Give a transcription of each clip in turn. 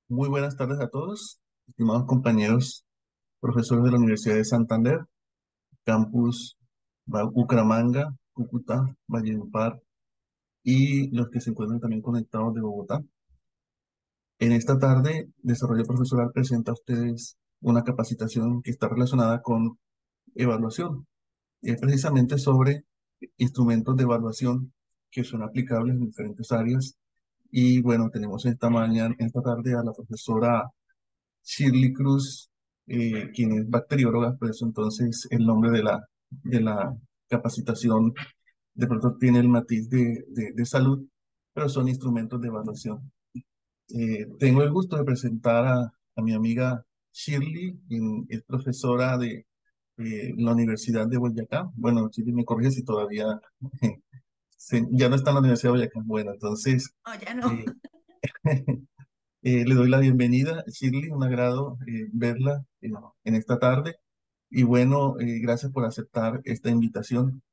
Muy buenas tardes a todos, estimados compañeros, profesores de la Universidad de Santander, Campus Bucaramanga, Cúcuta, Valledupar y los que se encuentran también conectados de Bogotá. En esta tarde, Desarrollo Profesoral presenta a ustedes una capacitación que está relacionada con evaluación, precisamente sobre instrumentos de evaluación que son aplicables en diferentes áreas. Y bueno, tenemos esta tarde a la profesora Shirley Cruz, quien es bacterióloga, por eso entonces el nombre de la capacitación de pronto tiene el matiz de salud, pero son instrumentos de evaluación. Tengo el gusto de presentar a mi amiga Shirley, quien es profesora de la Universidad de Boyacá. Bueno, Shirley me corrige si todavía ya no está en la Universidad de Boyacá. Bueno, entonces No, ya no. eh, le doy la bienvenida, Shirley, un agrado verla en esta tarde. Y bueno, gracias por aceptar esta invitación.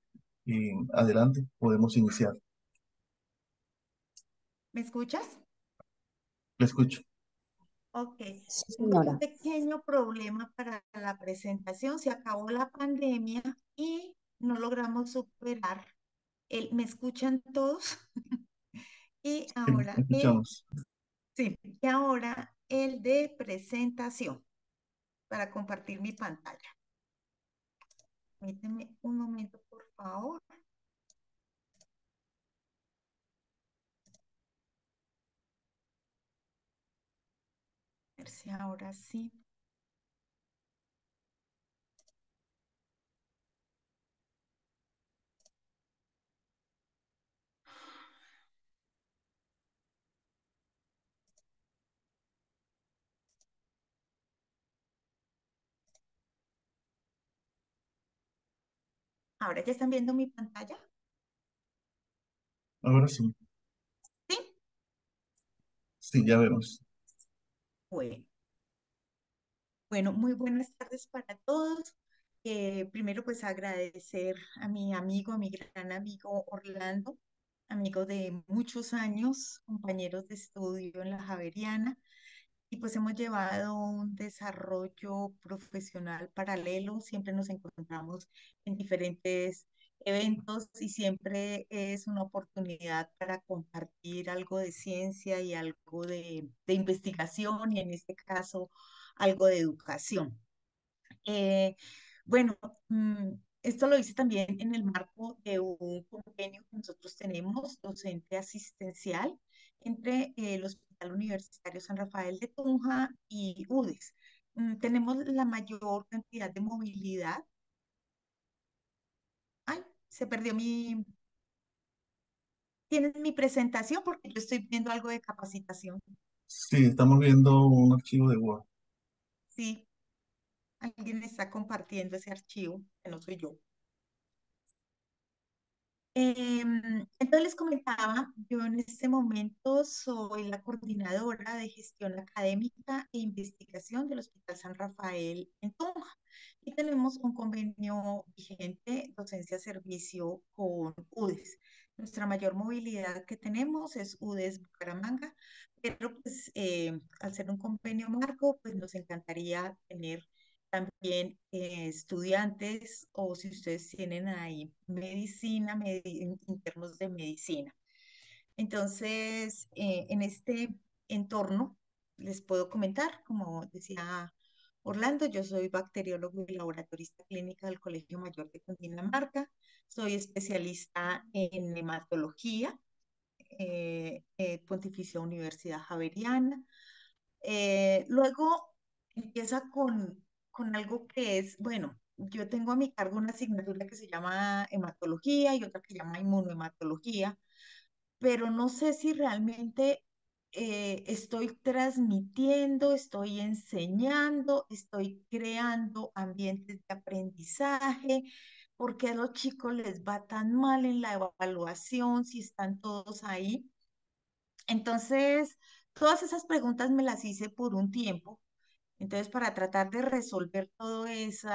Adelante, podemos iniciar. ¿Me escuchas? Le escucho. Ok. Sí, Tengo un señora. pequeño problema para la presentación. Se acabó la pandemia y no logramos superar ¿me escuchan todos? Y ahora Escuchamos. sí, y ahora el de presentación para compartir mi pantalla. Permíteme un momento, por favor. A ver si ahora sí. ¿Ahora ya están viendo mi pantalla? Ahora sí, Sí. sí, ya vemos. Bueno. Bueno, muy buenas tardes para todos. Primero, pues agradecer a mi amigo, a mi gran amigo Orlando, amigo de muchos años, compañeros de estudio en la Javeriana, y pues hemos llevado un desarrollo profesional paralelo. Siempre nos encontramos en diferentes eventos y siempre es una oportunidad para compartir algo de ciencia y algo de investigación y en este caso algo de educación. Eh, bueno, esto lo hice también en el marco de un convenio que nosotros tenemos, docente asistencial, entre el Hospital Universitario San Rafael de Tunja y UDES. Tenemos la mayor cantidad de movilidad. Ay, se perdió mi... ¿Tienes mi presentación? Porque yo estoy viendo algo de capacitación. Sí, estamos viendo un archivo de Word. Sí, alguien está compartiendo ese archivo, que no soy yo. Entonces les comentaba, yo en este momento soy la coordinadora de gestión académica e investigación del Hospital San Rafael en Tunja y tenemos un convenio vigente docencia-servicio con UDES. Nuestra mayor movilidad que tenemos es UDES Bucaramanga, pero pues al ser un convenio marco, pues nos encantaría tener también estudiantes o si ustedes tienen ahí medicina, internos de medicina. Entonces, en este entorno les puedo comentar, como decía Orlando, yo soy bacteriólogo y laboratorista clínica del Colegio Mayor de Cundinamarca, soy especialista en hematología, Pontificia Universidad Javeriana. Luego empieza con algo que es, bueno, yo tengo a mi cargo una asignatura que se llama hematología y otra que se llama inmunohematología, pero no sé si realmente estoy transmitiendo, estoy enseñando, estoy creando ambientes de aprendizaje, porque a los chicos les va tan mal en la evaluación si están todos ahí. Entonces, todas esas preguntas me las hice por un tiempo. Entonces, para tratar de resolver todo eso,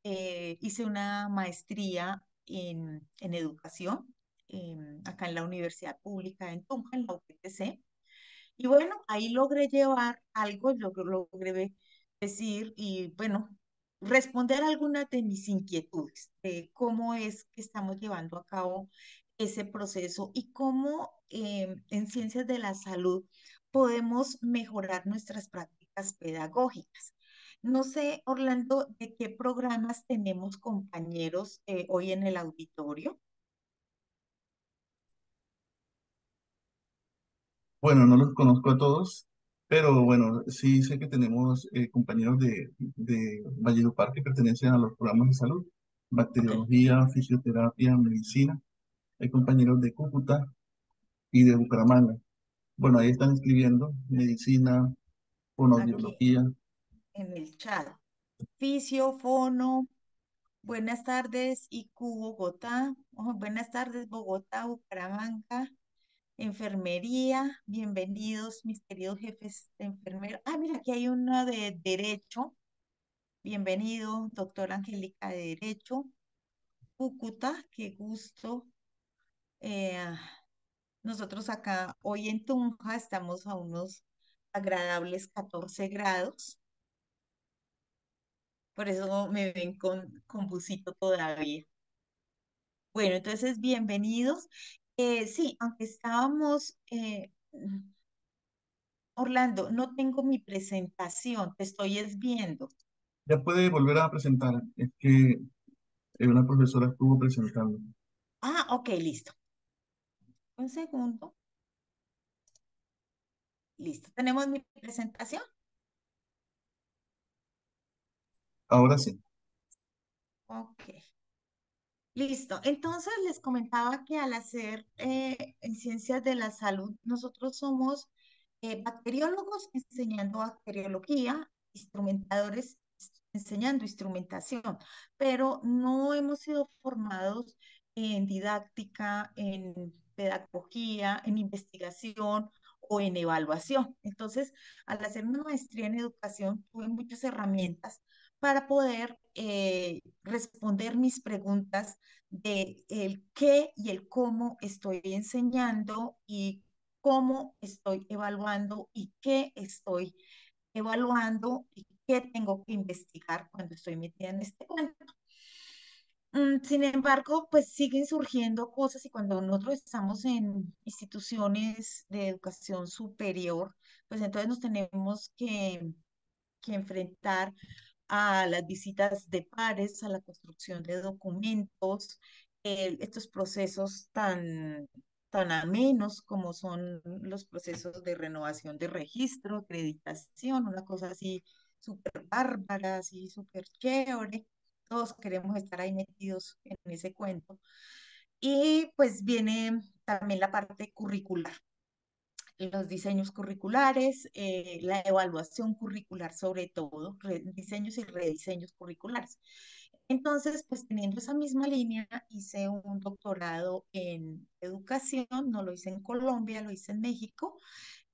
hice una maestría en educación acá en la Universidad Pública en Tunja, en la UPTC. Y bueno, ahí logré llevar algo, logré decir y bueno, responder algunas de mis inquietudes de cómo es que estamos llevando a cabo ese proceso y cómo en ciencias de la salud podemos mejorar nuestras prácticas pedagógicas. No sé, Orlando, de qué programas tenemos compañeros hoy en el auditorio. Bueno, no los conozco a todos, pero bueno, sí sé que tenemos compañeros de Valledupar que pertenecen a los programas de salud, Ok, bacteriología, fisioterapia, medicina. Hay compañeros de Cúcuta y de Bucaramanga. Bueno, ahí están escribiendo medicina, aquí fonoaudiología. en el chat. Fisio, fono, buenas tardes, IQ Bogotá. Buenas tardes, Bogotá, Bucaramanga. Enfermería, bienvenidos, mis queridos jefes de enfermería. Ah, mira, aquí hay uno de Derecho. Bienvenido, doctora Angélica de Derecho. Cúcuta, qué gusto. Eh, Nosotros acá, hoy en Tunja, estamos a unos agradables 14 grados. Por eso me ven con busito todavía. Bueno, entonces, bienvenidos. Sí, aunque estábamos, Orlando, no tengo mi presentación, te estoy es viendo. Ya puede volver a presentar. Es que una profesora estuvo presentando. Ah, ok, listo. Un segundo. Listo. ¿Tenemos mi presentación? Ahora sí. Ok. Listo. Entonces les comentaba que al hacer en ciencias de la salud, nosotros somos bacteriólogos enseñando bacteriología, instrumentadores enseñando instrumentación, pero no hemos sido formados en didáctica, en pedagogía, en investigación o en evaluación. Entonces, al hacer una maestría en educación, tuve muchas herramientas para poder responder mis preguntas de el qué y el cómo estoy enseñando y cómo estoy evaluando y qué estoy evaluando y qué tengo que investigar cuando estoy metida en este cuento. Sin embargo, pues siguen surgiendo cosas y cuando nosotros estamos en instituciones de educación superior, pues entonces nos tenemos que enfrentar a las visitas de pares, a la construcción de documentos, estos procesos tan amenos como son los procesos de renovación de registro, acreditación, una cosa así súper bárbara, así súper chévere. Todos queremos estar ahí metidos en ese cuento. Y pues viene también la parte curricular, los diseños curriculares, la evaluación curricular sobre todo, diseños y rediseños curriculares. Entonces, pues teniendo esa misma línea, hice un doctorado en educación, no lo hice en Colombia, lo hice en México,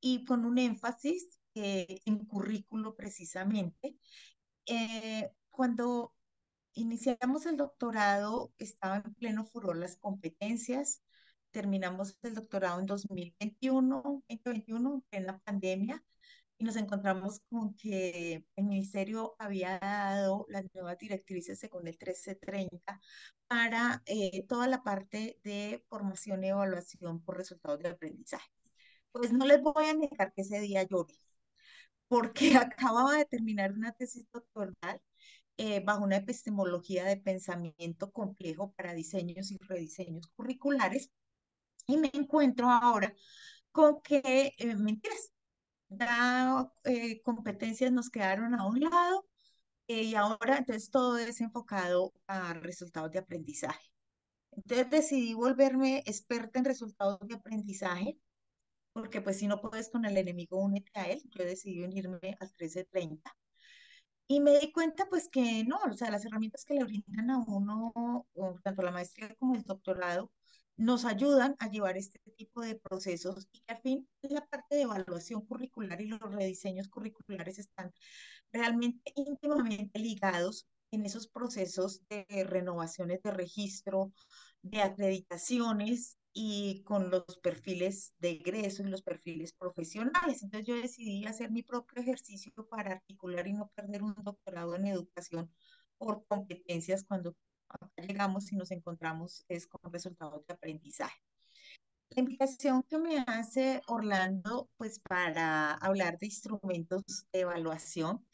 y con un énfasis en currículo precisamente. Cuando iniciamos el doctorado, estaba en pleno furor las competencias. Terminamos el doctorado en 2021, en plena pandemia, y nos encontramos con que el ministerio había dado las nuevas directrices según el 1330 para toda la parte de formación y evaluación por resultados de aprendizaje. Pues no les voy a negar que ese día lloré, porque acababa de terminar una tesis doctoral bajo una epistemología de pensamiento complejo para diseños y rediseños curriculares y me encuentro ahora con que, mentiras, ya competencias nos quedaron a un lado y ahora entonces todo es enfocado a resultados de aprendizaje. Entonces decidí volverme experta en resultados de aprendizaje porque pues si no puedes con el enemigo, únete a él. Yo decidí unirme al 1330. Y me di cuenta pues que no, o sea, las herramientas que le brindan a uno, o tanto la maestría como el doctorado, nos ayudan a llevar este tipo de procesos y que al fin la parte de evaluación curricular y los rediseños curriculares están realmente íntimamente ligados en esos procesos de renovaciones de registro, de acreditaciones y con los perfiles de egreso y los perfiles profesionales. Entonces yo decidí hacer mi propio ejercicio para articular y no perder un doctorado en educación por competencias cuando acá llegamos y nos encontramos es con resultados de aprendizaje. La invitación que me hace Orlando, pues para hablar de instrumentos de evaluación,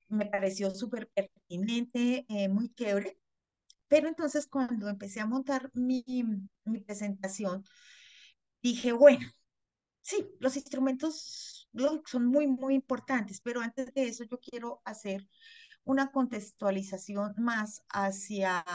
me pareció súper pertinente, muy chévere. Pero entonces cuando empecé a montar mi presentación, dije, bueno, sí, los instrumentos son muy, muy importantes, pero antes de eso yo quiero hacer una contextualización más hacia,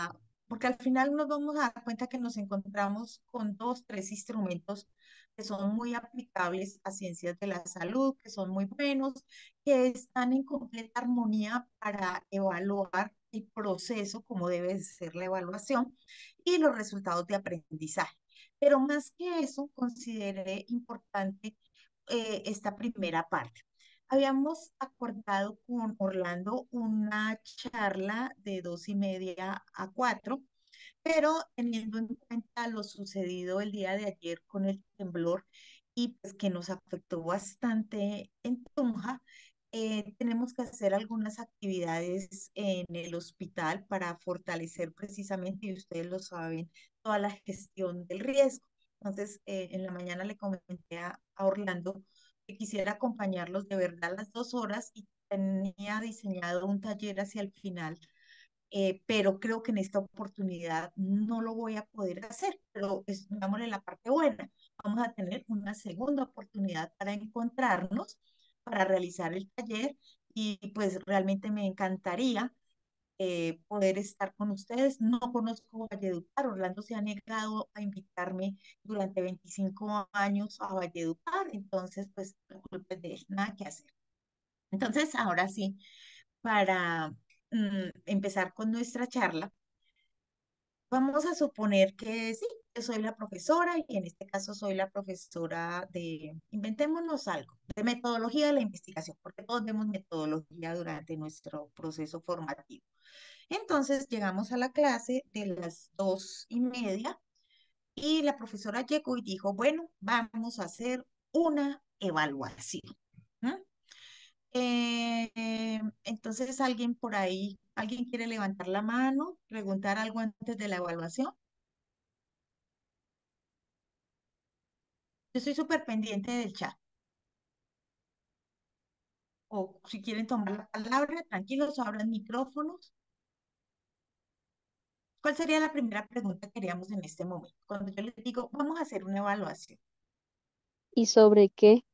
porque al final nos vamos a dar cuenta que nos encontramos con dos, tres instrumentos que son muy aplicables a ciencias de la salud, que son muy buenos, que están en completa armonía para evaluar el proceso, como debe ser la evaluación, y los resultados de aprendizaje. Pero más que eso, consideré importante esta primera parte. Habíamos acordado con Orlando una charla de 2:30 a 4, pero teniendo en cuenta lo sucedido el día de ayer con el temblor y pues que nos afectó bastante en Tunja, tenemos que hacer algunas actividades en el hospital para fortalecer precisamente, y ustedes lo saben, toda la gestión del riesgo. Entonces, en la mañana le comenté a Orlando que quisiera acompañarlos de verdad las 2 horas y tenía diseñado un taller hacia el final, pero creo que en esta oportunidad no lo voy a poder hacer, pero dámosle la parte buena. Vamos a tener una segunda oportunidad para encontrarnos, para realizar el taller y pues realmente me encantaría poder estar con ustedes. No conozco Valledupar, Orlando se ha negado a invitarme durante 25 años a Valledupar, entonces pues la culpa es de él, nada que hacer. Entonces, ahora sí, para empezar con nuestra charla, vamos a suponer que sí, yo soy la profesora y en este caso soy la profesora de, inventémonos algo, de metodología de la investigación, porque todos vemos metodología durante nuestro proceso formativo. Entonces llegamos a la clase de las 2:30 y la profesora llegó y dijo, bueno, vamos a hacer una evaluación. ¿Mm? Entonces, alguien por ahí, ¿alguien quiere levantar la mano, preguntar algo antes de la evaluación? Yo estoy súper pendiente del chat. O si quieren tomar la palabra, tranquilos, abran micrófonos. ¿Cuál sería la primera pregunta que haríamos en este momento? Cuando yo les digo, vamos a hacer una evaluación. ¿Y sobre qué?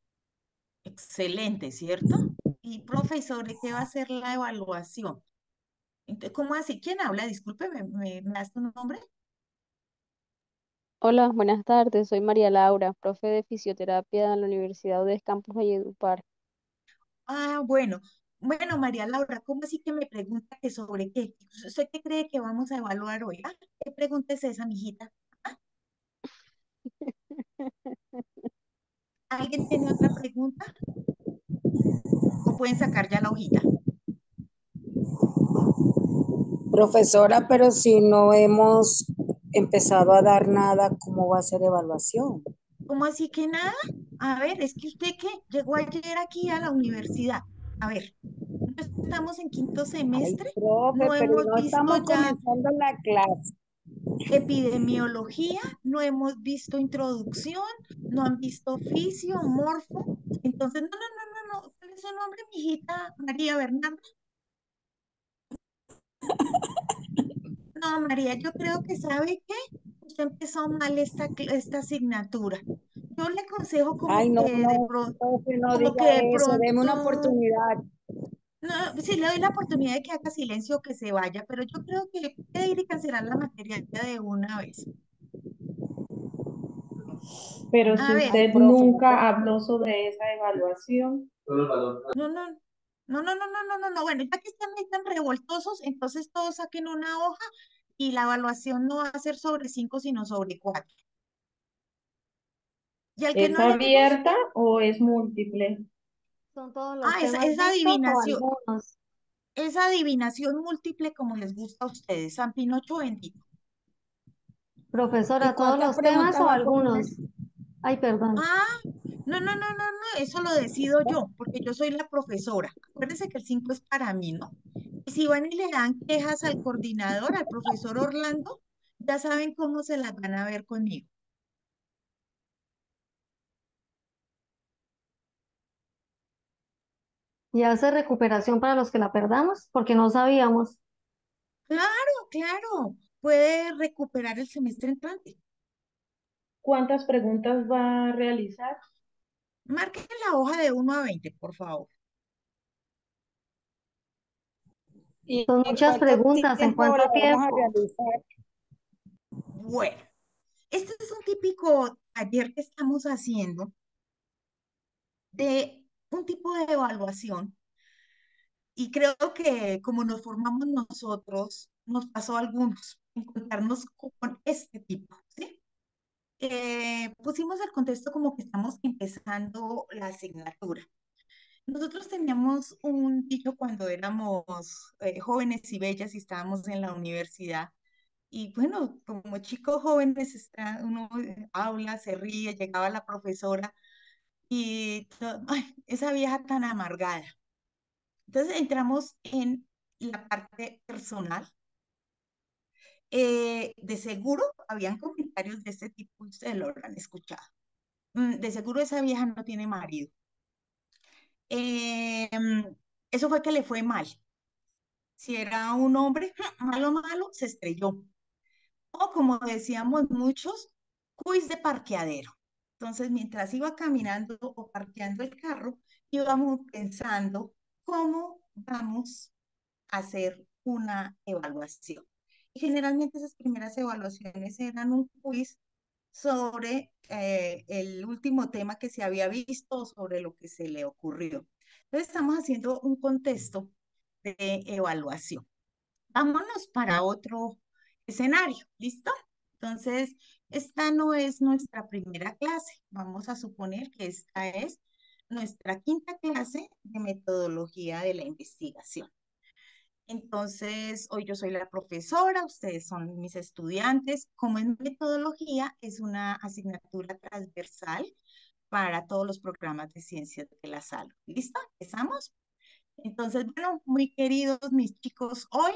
Excelente, ¿cierto? Y profe, ¿y sobre qué va a ser la evaluación? Entonces, ¿cómo así? ¿Quién habla? Disculpe, ¿me das tu nombre? Hola, buenas tardes. Soy María Laura, profe de fisioterapia en la Universidad de Campus Valledupar. Ah, bueno. Bueno, María Laura, ¿cómo así que me pregunta que sobre qué? ¿Usted qué cree que vamos a evaluar hoy? Ah, ¿qué pregunta es esa, mijita? Ah, ¿alguien tiene otra pregunta? ¿O pueden sacar ya la hojita? Profesora, pero si no hemos empezado a dar nada, ¿cómo va a ser evaluación? ¿Cómo así que nada? A ver, es que usted qué, llegó ayer aquí a la universidad. A ver, no estamos en quinto Ay, semestre, profe, no pero hemos no visto estamos ya comenzando la clase. epidemiología, no hemos visto introducción, no han visto oficio, morfo. Entonces, no, no, no, no, no. ¿Cuál es su nombre, mijita? María Bernarda. No, María, yo creo que sabe que usted empezó mal esta asignatura. Yo le aconsejo Ay, no, no, profe, no como diga que de eso, deme una pronto, oportunidad. no, sí le doy la oportunidad de que haga silencio o que se vaya, pero yo creo que puede ir y cancelar la materia de una vez. Pero A si ver, Ay, usted profe, no nunca sé. habló sobre esa evaluación, no, no, no, no, no, no, no, no, no. Bueno, ya que están ahí tan revoltosos, entonces todos saquen una hoja y la evaluación no va a ser sobre 5, sino sobre 4. Y al que ¿es no le guste, abierta o es múltiple? ¿Son todos los temas esa vistos o adivinación, algunos? esa adivinación múltiple como les gusta a ustedes, San Pinocho bendito. ¿Y Profesora, ¿todos cuántas los temas preguntas o va a poner? algunos? Ay, perdón. Ah, no, eso lo decido yo, porque yo soy la profesora. Acuérdense que el 5 es para mí, ¿no? Y si van y le dan quejas al coordinador, al profesor Orlando, ya saben cómo se las van a ver conmigo. ¿Y hace recuperación para los que la perdamos? Porque no sabíamos. Claro, puede recuperar el semestre entrante. ¿Cuántas preguntas va a realizar? Marquen la hoja de 1 a 20, por favor. ¿Y Son en muchas cuánto preguntas, ¿en tiempo la cuánto vamos a tiempo? realizar? Bueno, este es un típico taller que estamos haciendo de un tipo de evaluación y creo que como nos formamos nosotros, nos pasó a algunos encontrarnos con este tipo, ¿sí? Pusimos el contexto como que estamos empezando la asignatura. Nosotros teníamos un dicho cuando éramos jóvenes y bellas y estábamos en la universidad. Y bueno, como chicos jóvenes, uno habla, se ríe, llegaba la profesora y ay, esa vieja tan amargada. Entonces entramos en la parte personal. De seguro habían comentarios de este tipo, ustedes lo habrán escuchado. De seguro esa vieja no tiene marido. Eso fue que le fue mal. Si era un hombre, malo, se estrelló. O como decíamos muchos, quiz de parqueadero. Entonces, mientras iba caminando o parqueando el carro, íbamos pensando cómo vamos a hacer una evaluación. Y generalmente esas primeras evaluaciones eran un quiz sobre el último tema que se había visto o sobre lo que se le ocurrió. Entonces, estamos haciendo un contexto de evaluación. Vámonos para otro escenario, ¿listo? Entonces, esta no es nuestra primera clase. Vamos a suponer que esta es nuestra quinta clase de metodología de la investigación. Entonces, hoy yo soy la profesora, ustedes son mis estudiantes. Como en metodología, es una asignatura transversal para todos los programas de ciencias de la salud. ¿Listo? ¿Empezamos? Entonces, bueno, muy queridos mis chicos, hoy,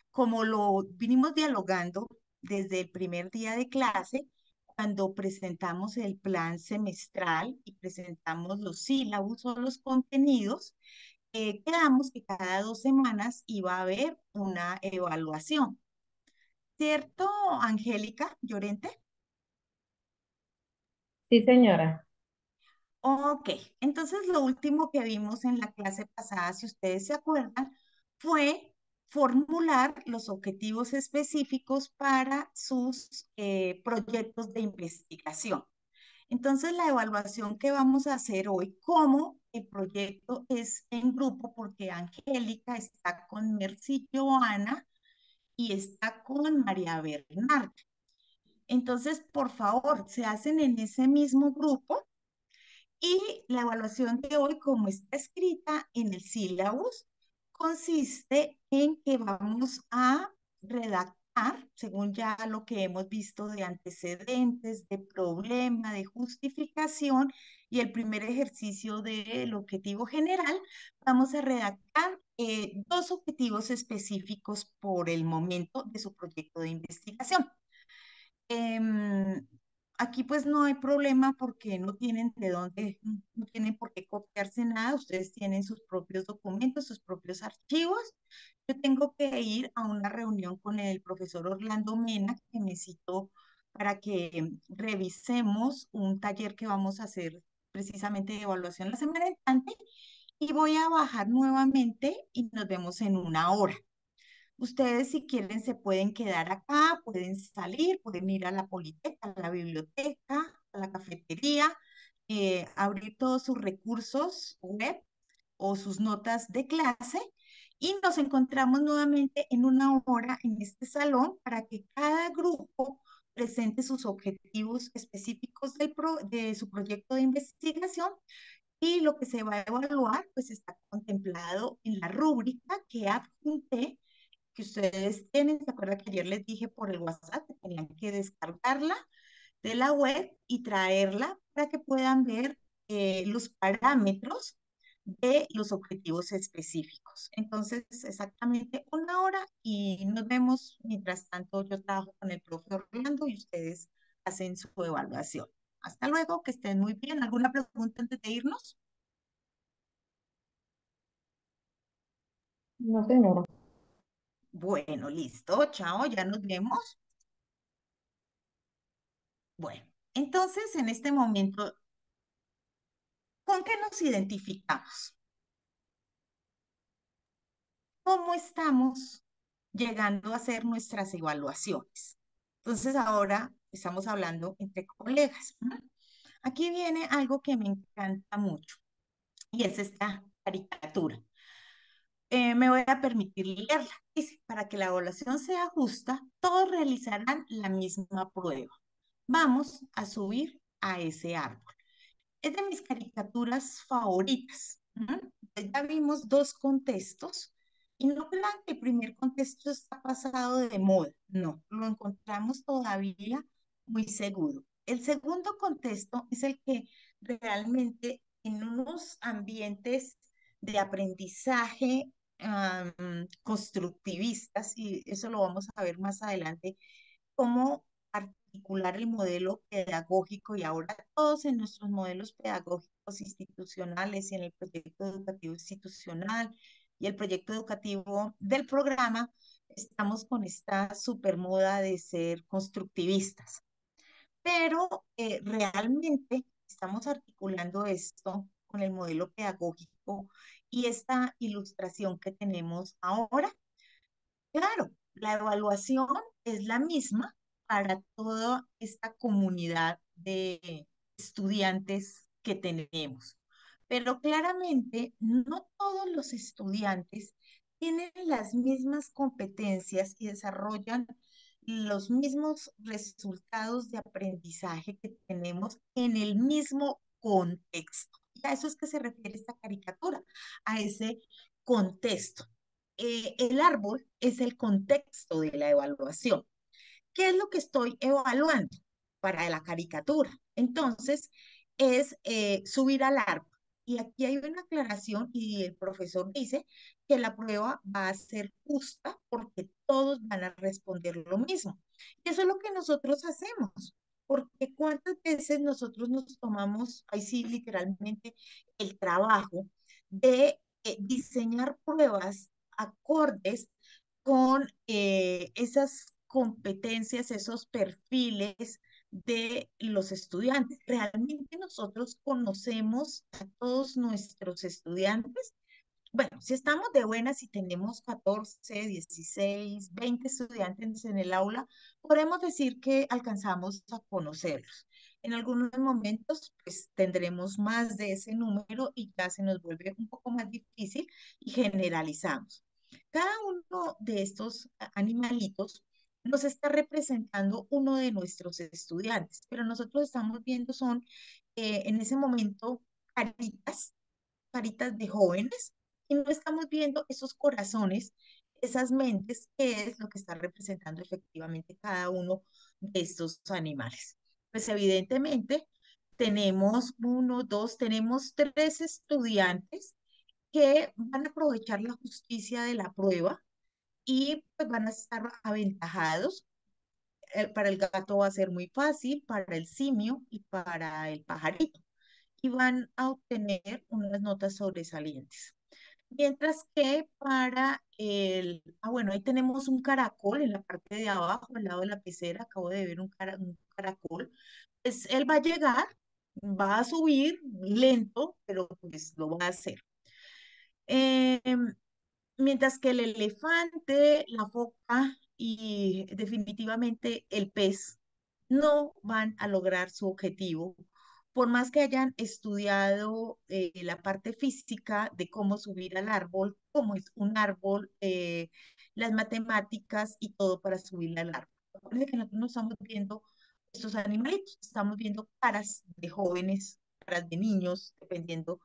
como lo vinimos dialogando desde el primer día de clase, cuando presentamos el plan semestral y presentamos los sílabos o los contenidos, quedamos que cada 2 semanas iba a haber una evaluación. ¿Cierto, Angélica Llorente? Sí, señora. Ok, entonces lo último que vimos en la clase pasada, si ustedes se acuerdan, fue formular los objetivos específicos para sus proyectos de investigación. Entonces, la evaluación que vamos a hacer hoy, como el proyecto es en grupo, porque Angélica está con Mercy Joana y está con María Bernarda. Entonces, por favor, se hacen en ese mismo grupo y la evaluación de hoy, como está escrita en el sílabus, consiste en que vamos a redactar, según ya lo que hemos visto de antecedentes, de problema, de justificación, y el primer ejercicio del objetivo general, vamos a redactar 2 objetivos específicos por el momento de su proyecto de investigación. Em, Aquí pues no hay problema porque no tienen de dónde, no tienen por qué copiarse nada, ustedes tienen sus propios documentos, sus propios archivos. Yo tengo que ir a una reunión con el profesor Orlando Mena, que me citó para que revisemos un taller que vamos a hacer precisamente de evaluación la semana entrante y voy a bajar nuevamente y nos vemos en 1 hora. Ustedes si quieren se pueden quedar acá, pueden salir, pueden ir a la politeca, a la biblioteca, a la cafetería, abrir todos sus recursos web o sus notas de clase y nos encontramos nuevamente en 1 hora en este salón para que cada grupo presente sus objetivos específicos de su proyecto de investigación y lo que se va a evaluar pues está contemplado en la rúbrica que adjunté, que ustedes tienen. ¿Se acuerdan que ayer les dije por el WhatsApp que tenían que descargarla de la web y traerla para que puedan ver los parámetros de los objetivos específicos? Entonces, exactamente 1 hora y nos vemos. Mientras tanto, yo trabajo con el profe Orlando y ustedes hacen su evaluación. Hasta luego, que estén muy bien. ¿Alguna pregunta antes de irnos? No, señora. Bueno, listo. Chao, ya nos vemos. Bueno, entonces en este momento, ¿con qué nos identificamos? ¿Cómo estamos llegando a hacer nuestras evaluaciones? Entonces ahora estamos hablando entre colegas, ¿no? Aquí viene algo que me encanta mucho y es esta caricatura. Me voy a permitir leerla. Dice, para que la evaluación sea justa, todos realizarán la misma prueba. Vamos a subir a ese árbol. Es de mis caricaturas favoritas. Ya vimos dos contextos y no crean que el primer contexto está pasado de moda. No, lo encontramos todavía muy seguro. El segundo contexto es el que realmente en unos ambientes de aprendizaje constructivistas, y eso lo vamos a ver más adelante, cómo articular el modelo pedagógico y ahora todos en nuestros modelos pedagógicos institucionales y en el proyecto educativo institucional y el proyecto educativo del programa, estamos con esta supermoda de ser constructivistas. Pero realmente estamos articulando esto con el modelo pedagógico y esta ilustración que tenemos ahora. Claro, la evaluación es la misma para toda esta comunidad de estudiantes que tenemos, pero claramente no todos los estudiantes tienen las mismas competencias y desarrollan los mismos resultados de aprendizaje que tenemos en el mismo contexto. Y a eso es que se refiere esta caricatura, a ese contexto. El árbol es el contexto de la evaluación. ¿Qué es lo que estoy evaluando para la caricatura? Entonces, es subir al árbol. Y aquí hay una aclaración y el profesor dice que la prueba va a ser justa porque todos van a responder lo mismo. Y eso es lo que nosotros hacemos. Porque cuántas veces nosotros nos tomamos, ahí sí, literalmente, el trabajo de diseñar pruebas acordes con esas competencias, esos perfiles de los estudiantes. Realmente nosotros conocemos a todos nuestros estudiantes. Bueno, si estamos de buenas y tenemos 14, 16, 20 estudiantes en el aula, podemos decir que alcanzamos a conocerlos. En algunos momentos, pues tendremos más de ese número y ya se nos vuelve un poco más difícil y generalizamos. Cada uno de estos animalitos nos está representando uno de nuestros estudiantes, pero nosotros estamos viendo son en ese momento caritas, caritas de jóvenes y no estamos viendo esos corazones, esas mentes, que es lo que está representando efectivamente cada uno de estos animales. Pues evidentemente tenemos uno, dos, tenemos tres estudiantes que van a aprovechar la justicia de la prueba y pues van a estar aventajados. Para el gato va a ser muy fácil, para el simio y para el pajarito. Y van a obtener unas notas sobresalientes. Mientras que para bueno, ahí tenemos un caracol en la parte de abajo, al lado de la pecera, acabo de ver un caracol. Pues él va a llegar, va a subir lento, pero pues lo va a hacer. Em, Mientras que el elefante, la foca y definitivamente el pez no van a lograr su objetivo, por más que hayan estudiado la parte física de cómo subir al árbol, cómo es un árbol, las matemáticas y todo para subir al árbol. Acuérdense que nosotros no estamos viendo estos animalitos, estamos viendo caras de jóvenes, caras de niños, dependiendo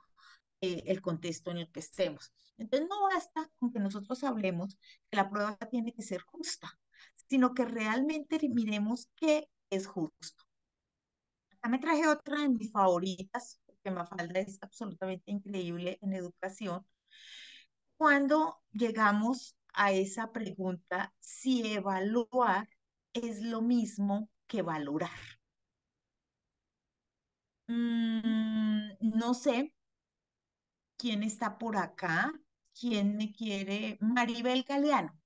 el contexto en el que estemos. Entonces no basta con que nosotros hablemos que la prueba tiene que ser justa, sino que realmente miremos qué es justo. Acá me traje otra de mis favoritas, porque Mafalda es absolutamente increíble en educación. Cuando llegamos a esa pregunta, si evaluar es lo mismo que valorar. No sé quién está por acá, quién me quiere. Maribel Galeano,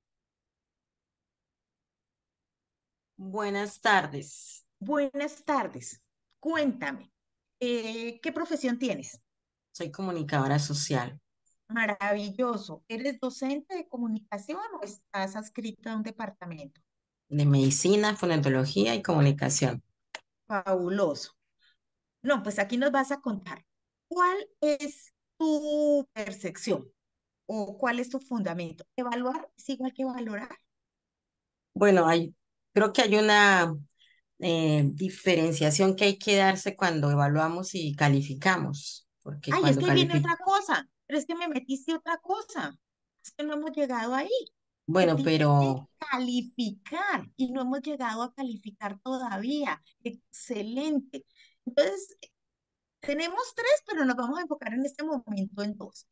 Buenas tardes. buenas tardes. Cuéntame, ¿qué profesión tienes? Soy comunicadora social Maravilloso. ¿Eres docente de comunicación o estás adscrita a un departamento? de medicina, fonoaudiología y comunicación. Fabuloso. No, pues aquí nos vas a contar. ¿Cuál es tu percepción o cuál es tu fundamento? ¿Evaluar es igual que valorar? Bueno, creo que hay una diferenciación que hay que darse cuando evaluamos y calificamos, porque Ay, es cuando que ahí viene calificamos, otra cosa, pero es que me metiste otra cosa. Es que no hemos llegado ahí. Se bueno, tiene que pero calificar y no hemos llegado a calificar todavía. Excelente. Entonces, tenemos tres, pero nos vamos a enfocar en este momento en dos.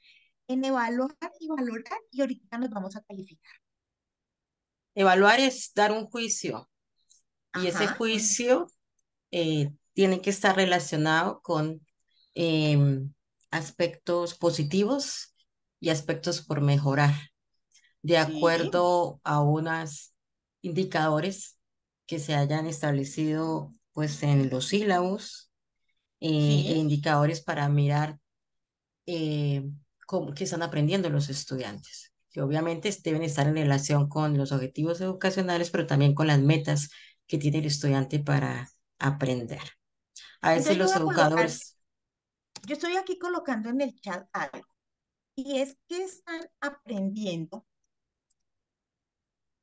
En evaluar y valorar y ahorita nos vamos a calificar. evaluar es dar un juicio y ese Ajá, juicio tiene que estar relacionado con aspectos positivos y aspectos por mejorar, de sí, acuerdo a unos indicadores que se hayan establecido pues en los sílabos e sí. indicadores para mirar eh, qué están aprendiendo los estudiantes, que obviamente deben estar en relación con los objetivos educacionales, pero también con las metas que tiene el estudiante para aprender. A veces Entonces yo los voy a colocar, educadores, yo estoy aquí colocando en el chat algo, y es que están aprendiendo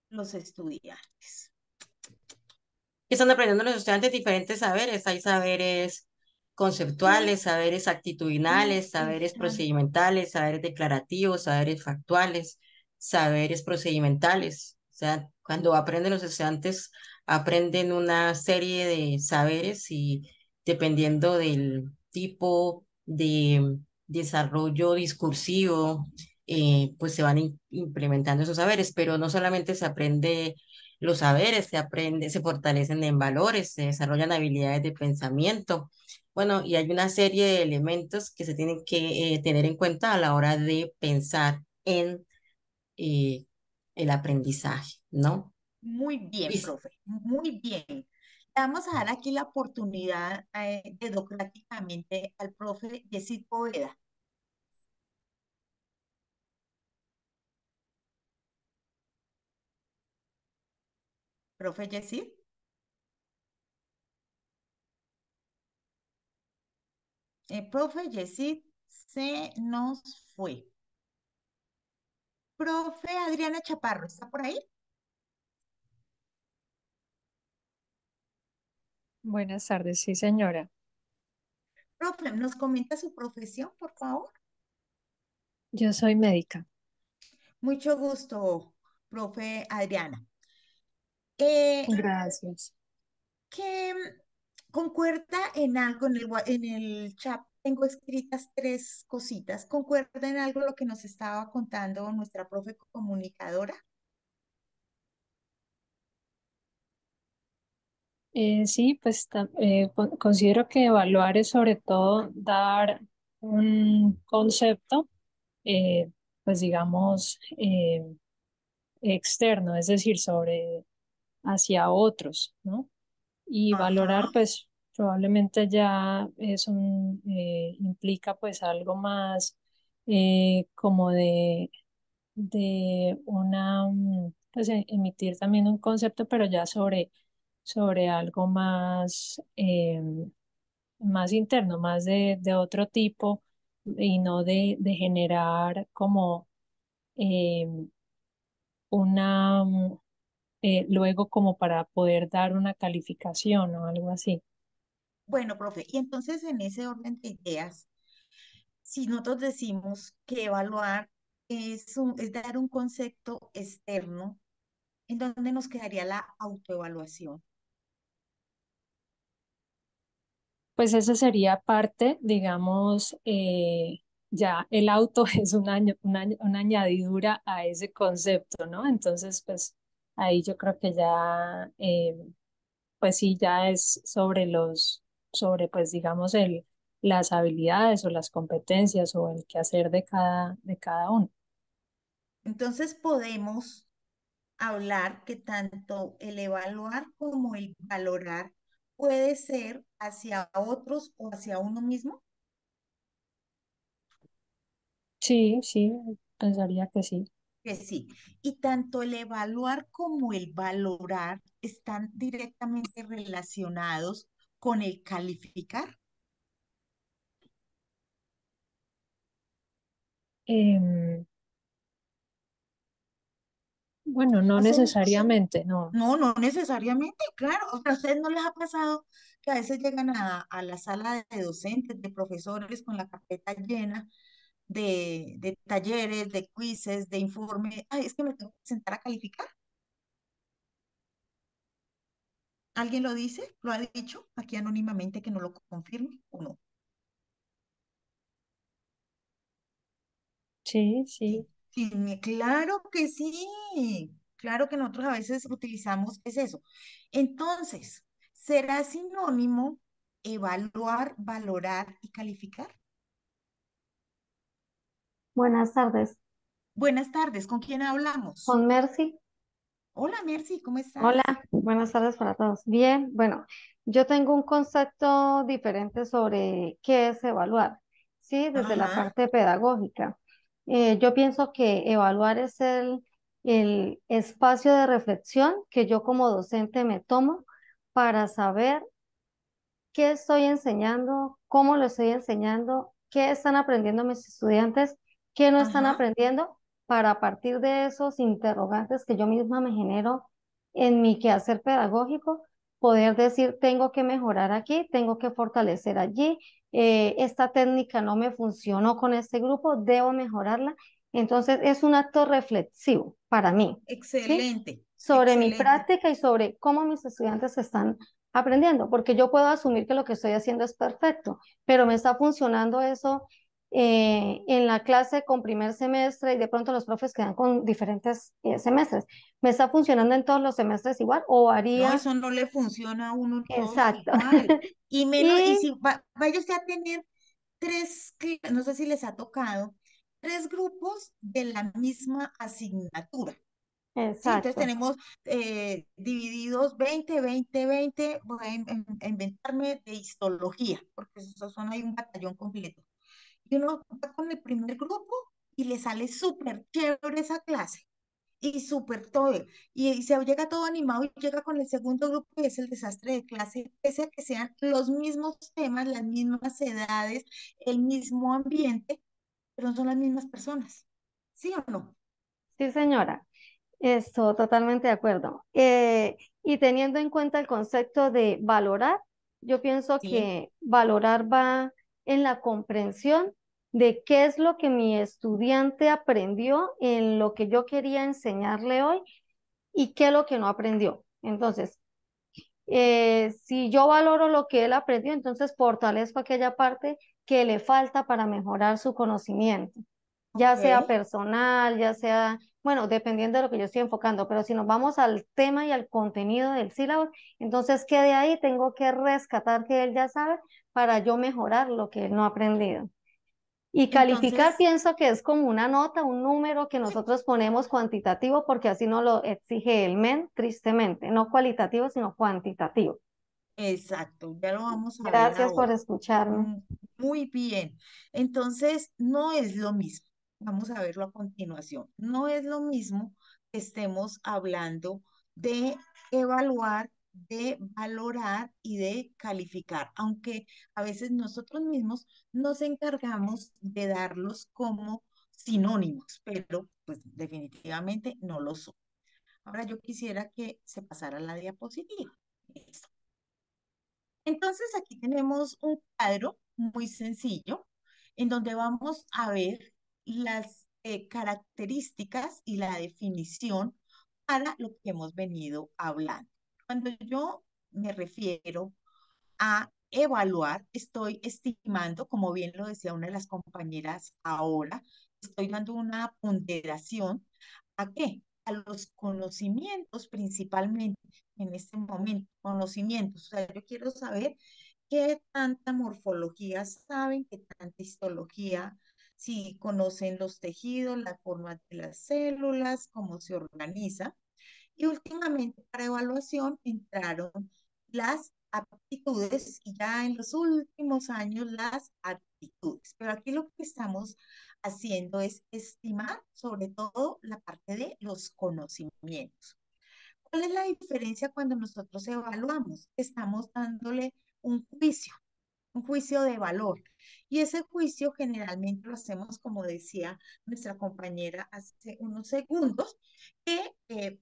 los estudiantes. ¿qué están aprendiendo los estudiantes? Diferentes saberes. Hay saberes ¿Qué conceptuales, saberes actitudinales, saberes están? procedimentales, saberes declarativos, saberes factuales, saberes procedimentales. O sea, cuando aprenden los estudiantes, aprenden una serie de saberes y dependiendo del tipo de desarrollo discursivo, pues se van implementando esos saberes, pero no solamente se aprende los saberes, se aprende, se fortalecen en valores, se desarrollan habilidades de pensamiento. Bueno, y hay una serie de elementos que se tienen que tener en cuenta a la hora de pensar en eh, el aprendizaje, ¿no? Muy bien, Vis- profe, muy bien. Le vamos a dar aquí la oportunidad democráticamente al profe Yesid Poveda. Profe Yesid, profe Yesid se nos fue. Profe Adriana Chaparro, ¿está por ahí? Buenas tardes, sí, señora. Profe, ¿nos comenta su profesión, por favor? Yo soy médica. Mucho gusto, profe Adriana. Eh, Gracias. ¿Qué concuerda en algo en el chat? Tengo escritas tres cositas. ¿Concuerda en algo lo que nos estaba contando nuestra profe comunicadora? Sí, pues considero que evaluar es sobre todo dar un concepto, pues digamos, externo, es decir, sobre hacia otros, ¿no? Y Ajá. valorar, pues probablemente ya implica pues algo más como de pues emitir también un concepto, pero ya sobre algo más, más interno, más de otro tipo y no de generar como eh, una, luego como para poder dar una calificación o algo así. Bueno, profe, y entonces en ese orden de ideas, si nosotros decimos que evaluar es dar un concepto externo, ¿en donde nos quedaría la autoevaluación? Pues eso sería parte, digamos, ya el auto es una añadidura a ese concepto, ¿no? Entonces, pues ahí yo creo que ya, pues sí, ya es sobre, pues digamos, las habilidades o las competencias o el quehacer de cada uno. Entonces podemos hablar que tanto el evaluar como el valorar puede ser hacia otros o hacia uno mismo. Sí, sí, pensaría que sí. Que sí. Y tanto el evaluar como el valorar están directamente relacionados con el calificar. Em, bueno, no O sea, necesariamente, no. no, no necesariamente, claro. O sea, ¿a ustedes no les ha pasado que a veces llegan a la sala de docentes, de profesores con la carpeta llena de talleres, de quizzes, de informes? Ay, es que me tengo que sentar a calificar. ¿Alguien lo dice? ¿Lo ha dicho aquí anónimamente que no lo confirme o no? Sí, Sí, sí. sí, claro que sí. Claro que nosotros a veces utilizamos es eso. Entonces, ¿será sinónimo evaluar, valorar y calificar? Buenas tardes. Buenas tardes, ¿con quién hablamos? Con Mercy. Hola, Mercy, ¿cómo Hola, estás? buenas tardes para todos. Bien, bueno, yo tengo un concepto diferente sobre qué es evaluar, ¿sí? Desde la Ajá, parte pedagógica. Yo pienso que evaluar es el espacio de reflexión que yo como docente me tomo para saber qué estoy enseñando, cómo lo estoy enseñando, qué están aprendiendo mis estudiantes, qué no están ajá, aprendiendo, para a partir de esos interrogantes que yo misma me genero en mi quehacer pedagógico, poder decir, tengo que mejorar aquí, tengo que fortalecer allí, esta técnica no me funcionó con este grupo, debo mejorarla. Entonces, es un acto reflexivo para mí, ¿sí? excelente, Sobre mi excelente. práctica y sobre cómo mis estudiantes están aprendiendo, porque yo puedo asumir que lo que estoy haciendo es perfecto, pero me está funcionando eso en la clase con primer semestre y de pronto los profes quedan con diferentes semestres. ¿Me está funcionando en todos los semestres igual o No, haría eso no le funciona a uno todos exacto? igual. Y menos, y Y si vaya usted a tener no sé si les ha tocado, tres grupos de la misma asignatura. Sí, entonces exacto. tenemos divididos 20 20 20 voy a inventarme de histología, porque esos son ahí un batallón completo. Y uno va con el primer grupo y le sale súper chévere esa clase y súper todo. Y se llega todo animado y llega con el segundo grupo que es el desastre de clase, pese a que sean los mismos temas, las mismas edades, el mismo ambiente, pero no son las mismas personas. ¿Sí o no? Sí, señora. Esto, totalmente de acuerdo. Y teniendo en cuenta el concepto de valorar, yo pienso Sí, que valorar va en la comprensión de qué es lo que mi estudiante aprendió en lo que yo quería enseñarle hoy y qué es lo que no aprendió. Entonces, si yo valoro lo que él aprendió, entonces fortalezco aquella parte que le falta para mejorar su conocimiento, ya ok. sea personal, ya sea, bueno, dependiendo de lo que yo estoy enfocando, pero si nos vamos al tema y al contenido del sílabo, entonces, ¿qué de ahí tengo que rescatar que él ya sabe para yo mejorar lo que él no ha aprendido? Y calificar Entonces, pienso que es como una nota, un número que sí, nosotros ponemos cuantitativo porque así nos lo exige el MEN, tristemente, no cualitativo, sino cuantitativo. exacto, ya lo vamos a ver Gracias por ahora. escucharme. Mm, muy bien. Entonces, no es lo mismo. Vamos a verlo a continuación. No es lo mismo que estemos hablando de evaluar, de valorar y de calificar, aunque a veces nosotros mismos nos encargamos de darlos como sinónimos, pero pues definitivamente no lo son. Ahora yo quisiera que se pasara la diapositiva. Listo. Entonces aquí tenemos un cuadro muy sencillo en donde vamos a ver las características y la definición para lo que hemos venido hablando. Cuando yo me refiero a evaluar, estoy estimando, como bien lo decía una de las compañeras ahora, estoy dando una ponderación. ¿A qué? A los conocimientos principalmente en este momento, conocimientos. O sea, yo quiero saber qué tanta morfología saben, qué tanta histología, si conocen los tejidos, la forma de las células, cómo se organiza. Y últimamente para evaluación entraron las aptitudes y ya en los últimos años las actitudes. Pero aquí lo que estamos haciendo es estimar sobre todo la parte de los conocimientos. ¿Cuál es la diferencia cuando nosotros evaluamos? Estamos dándole un juicio de valor. Y ese juicio generalmente lo hacemos, como decía nuestra compañera hace unos segundos, que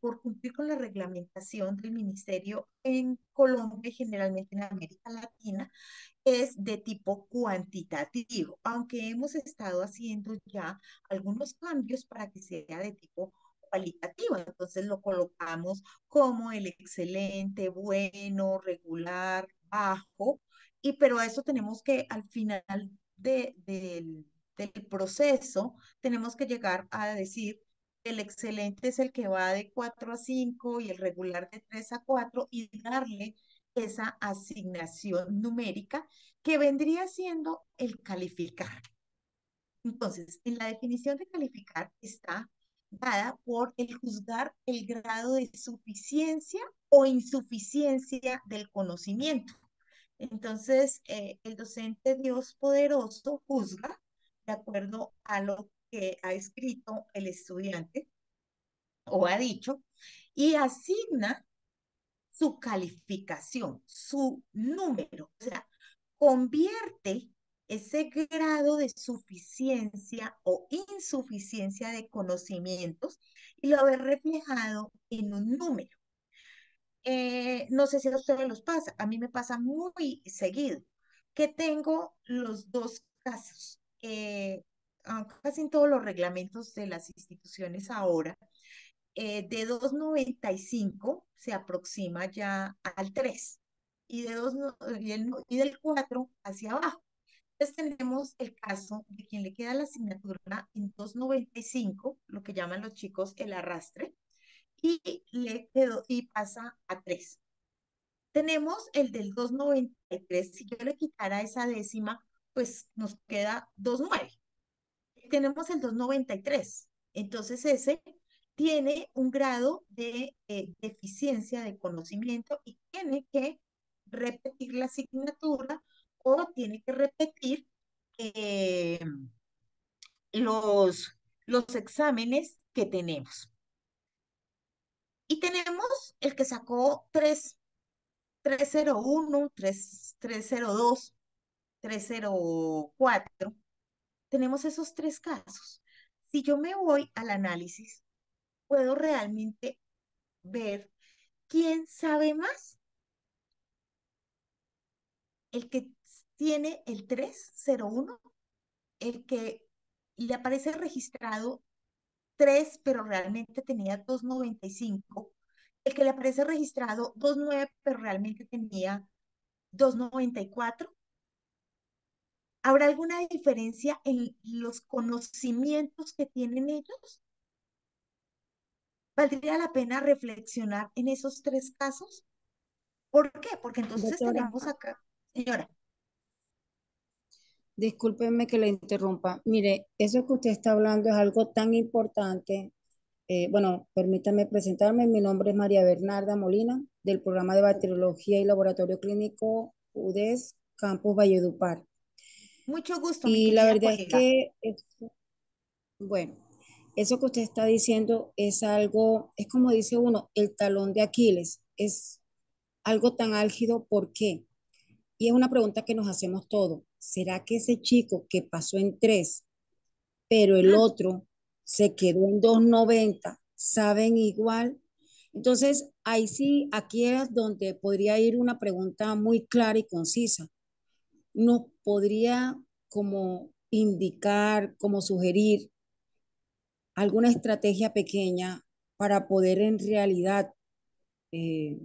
por cumplir con la reglamentación del ministerio en Colombia y generalmente en América Latina, es de tipo cuantitativo, aunque hemos estado haciendo ya algunos cambios para que sea de tipo cualitativo. Entonces lo colocamos como el excelente, bueno, regular, bajo, y pero a eso tenemos que al final del proceso, tenemos que llegar a decir el excelente es el que va de 4 a 5 y el regular de 3 a 4 y darle esa asignación numérica que vendría siendo el calificar. Entonces, en la definición de calificar está dada por el juzgar el grado de suficiencia o insuficiencia del conocimiento. Entonces, el docente Dios poderoso juzga de acuerdo a lo que ha escrito el estudiante o ha dicho y asigna su calificación, su número, o sea, convierte ese grado de suficiencia o insuficiencia de conocimientos y lo ve reflejado en un número. No sé si a ustedes los pasa, a mí me pasa muy seguido que tengo los dos casos. Casi en todos los reglamentos de las instituciones ahora de 2,95 se aproxima ya al 3 y, de 2, y del 4 hacia abajo. Entonces tenemos el caso de quien le queda la asignatura en 2,95, lo que llaman los chicos el arrastre, y le quedó y pasa a 3. Tenemos el del 2,93, si yo le quitara esa décima, pues nos queda 2,9. Tenemos el 2,93. Entonces ese tiene un grado de deficiencia de conocimiento y tiene que repetir la asignatura o tiene que repetir eh, los, los exámenes que tenemos. Y tenemos el que sacó 301, 302, 304. Tenemos esos tres casos. Si yo me voy al análisis, puedo realmente ver quién sabe más. El que tiene el 301, el que le aparece registrado 3 pero realmente tenía 2,95. El que le aparece registrado 2,9 pero realmente tenía 2,94. ¿Habrá alguna diferencia en los conocimientos que tienen ellos? ¿Valdría la pena reflexionar en esos tres casos? ¿Por qué? Porque entonces Doctora, tenemos acá, señora, discúlpeme que le interrumpa. Mire, eso que usted está hablando es algo tan importante. Bueno, permítame presentarme. Mi nombre es María Bernarda Molina, del programa de bacteriología y laboratorio clínico UDES Campus Valledupar. mucho gusto, mi Y la querida verdad es colega. que, bueno, eso que usted está diciendo es algo, es como dice uno, el talón de Aquiles. Es algo tan álgido. ¿Por qué? Y es una pregunta que nos hacemos todos. ¿Será que ese chico que pasó en 3, pero el Mm, otro se quedó en 2,90, saben igual? Entonces, ahí sí, aquí es donde podría ir una pregunta muy clara y concisa. ¿Nos podría como indicar, como sugerir alguna estrategia pequeña para poder en realidad, eh,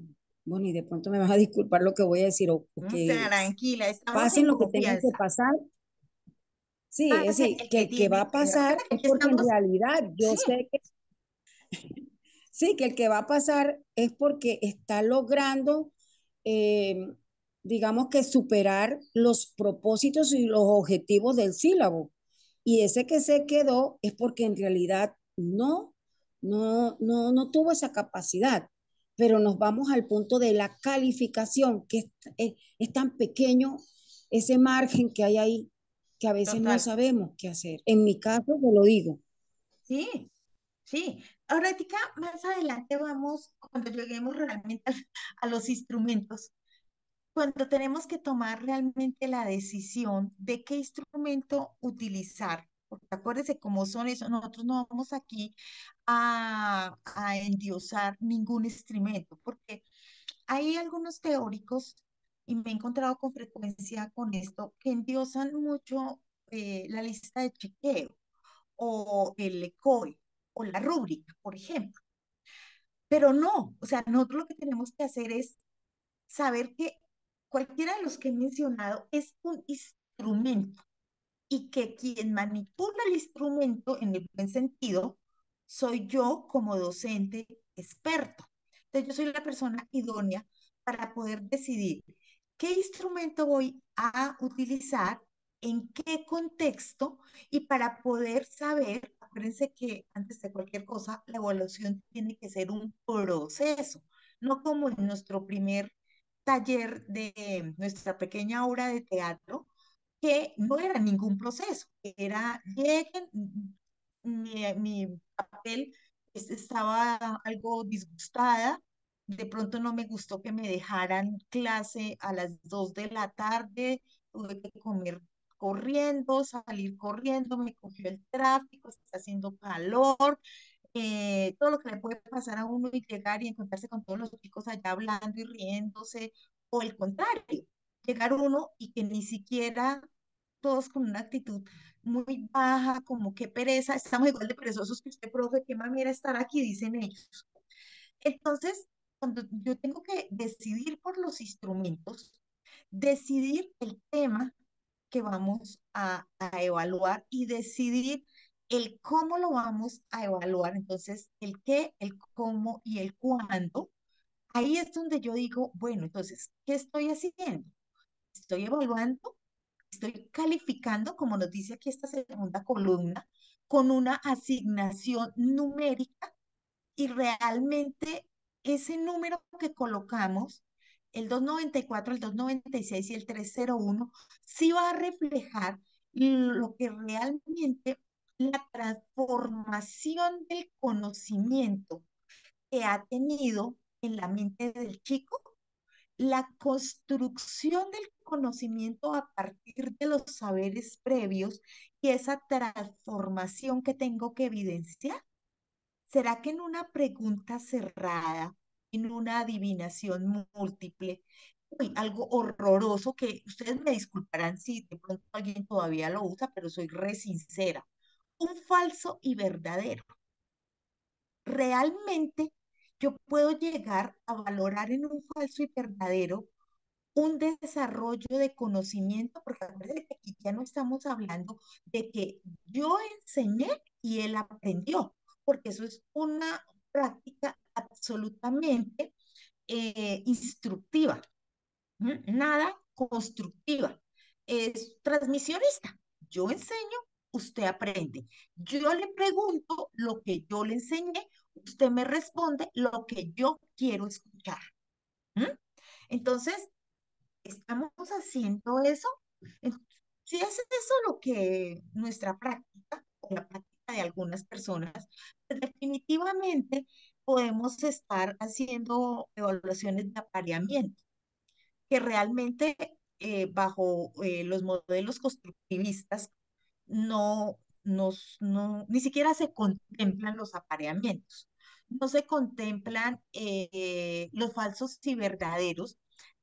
bueno, y de pronto me vas a disculpar lo que voy a decir, o que Tranquila, estamos pasen en lo que tengan que confianza. pasar. Sí, es Pase decir, el que que el que va tiene, a pasar recuerda que es aquí porque en estamos, realidad yo sí, sé que sí, que el que va a pasar es porque está logrando, eh, digamos que superar los propósitos y los objetivos del sílabo. Y ese que se quedó es porque en realidad no tuvo esa capacidad. Pero nos vamos al punto de la calificación, que es tan pequeño ese margen que hay ahí, que a veces no total, sabemos qué hacer. En mi caso, te lo digo. sí. Sí, ahorita más adelante vamos, cuando lleguemos realmente a los instrumentos, cuando tenemos que tomar realmente la decisión de qué instrumento utilizar, porque acuérdense cómo son eso, nosotros no vamos aquí a endiosar ningún instrumento, porque hay algunos teóricos, y me he encontrado con frecuencia con esto, que endiosan mucho la lista de chequeo o el ECOE o la rúbrica, por ejemplo. Pero no, o sea, nosotros lo que tenemos que hacer es saber que cualquiera de los que he mencionado es un instrumento y que quien manipula el instrumento en el buen sentido soy yo como docente experto. Entonces, yo soy la persona idónea para poder decidir qué instrumento voy a utilizar, en qué contexto y para poder saber, acuérdense que antes de cualquier cosa, la evaluación tiene que ser un proceso, no como en nuestro primer taller de nuestra pequeña obra de teatro, que no era ningún proceso, era lleguen, mi papel estaba algo disgustada, de pronto no me gustó que me dejaran clase a las 2 de la tarde, tuve que comer corriendo, salir corriendo, me cogió el tráfico, está haciendo calor, todo lo que le puede pasar a uno y llegar y encontrarse con todos los chicos allá hablando y riéndose, o el contrario, llegar uno y que ni siquiera todos con una actitud muy baja, como qué pereza, estamos igual de perezosos que usted, profe, qué mamera estar aquí, dicen ellos. Entonces, cuando yo tengo que decidir por los instrumentos, decidir el tema que vamos a evaluar y decidir el cómo lo vamos a evaluar. Entonces, el qué, el cómo y el cuándo. Ahí es donde yo digo, bueno, entonces, ¿qué estoy haciendo? Estoy evaluando, estoy calificando, como nos dice aquí esta segunda columna, con una asignación numérica y realmente ese número que colocamos, el 294, el 296 y el 301, sí va a reflejar lo que realmente la transformación del conocimiento que ha tenido en la mente del chico, la construcción del conocimiento a partir de los saberes previos y esa transformación que tengo que evidenciar. ¿Será que en una pregunta cerrada, en una adivinación múltiple, uy, algo horroroso que ustedes me disculparán si de pronto alguien todavía lo usa, pero soy re sincera, un falso y verdadero? Realmente yo puedo llegar a valorar en un falso y verdadero un desarrollo de conocimiento, porque acuérdense que aquí ya no estamos hablando de que yo enseñé y él aprendió, porque eso es una práctica absolutamente instructiva, nada constructiva, es transmisionista. Yo enseño, usted aprende. Yo le pregunto lo que yo le enseñé, usted me responde lo que yo quiero escuchar. ¿Mm? Entonces, estamos haciendo eso. En- Si es eso lo que nuestra práctica, o la práctica de algunas personas, pues definitivamente podemos estar haciendo evaluaciones de apareamiento, que realmente bajo los modelos constructivistas ni siquiera se contemplan los apareamientos, no se contemplan los falsos y verdaderos,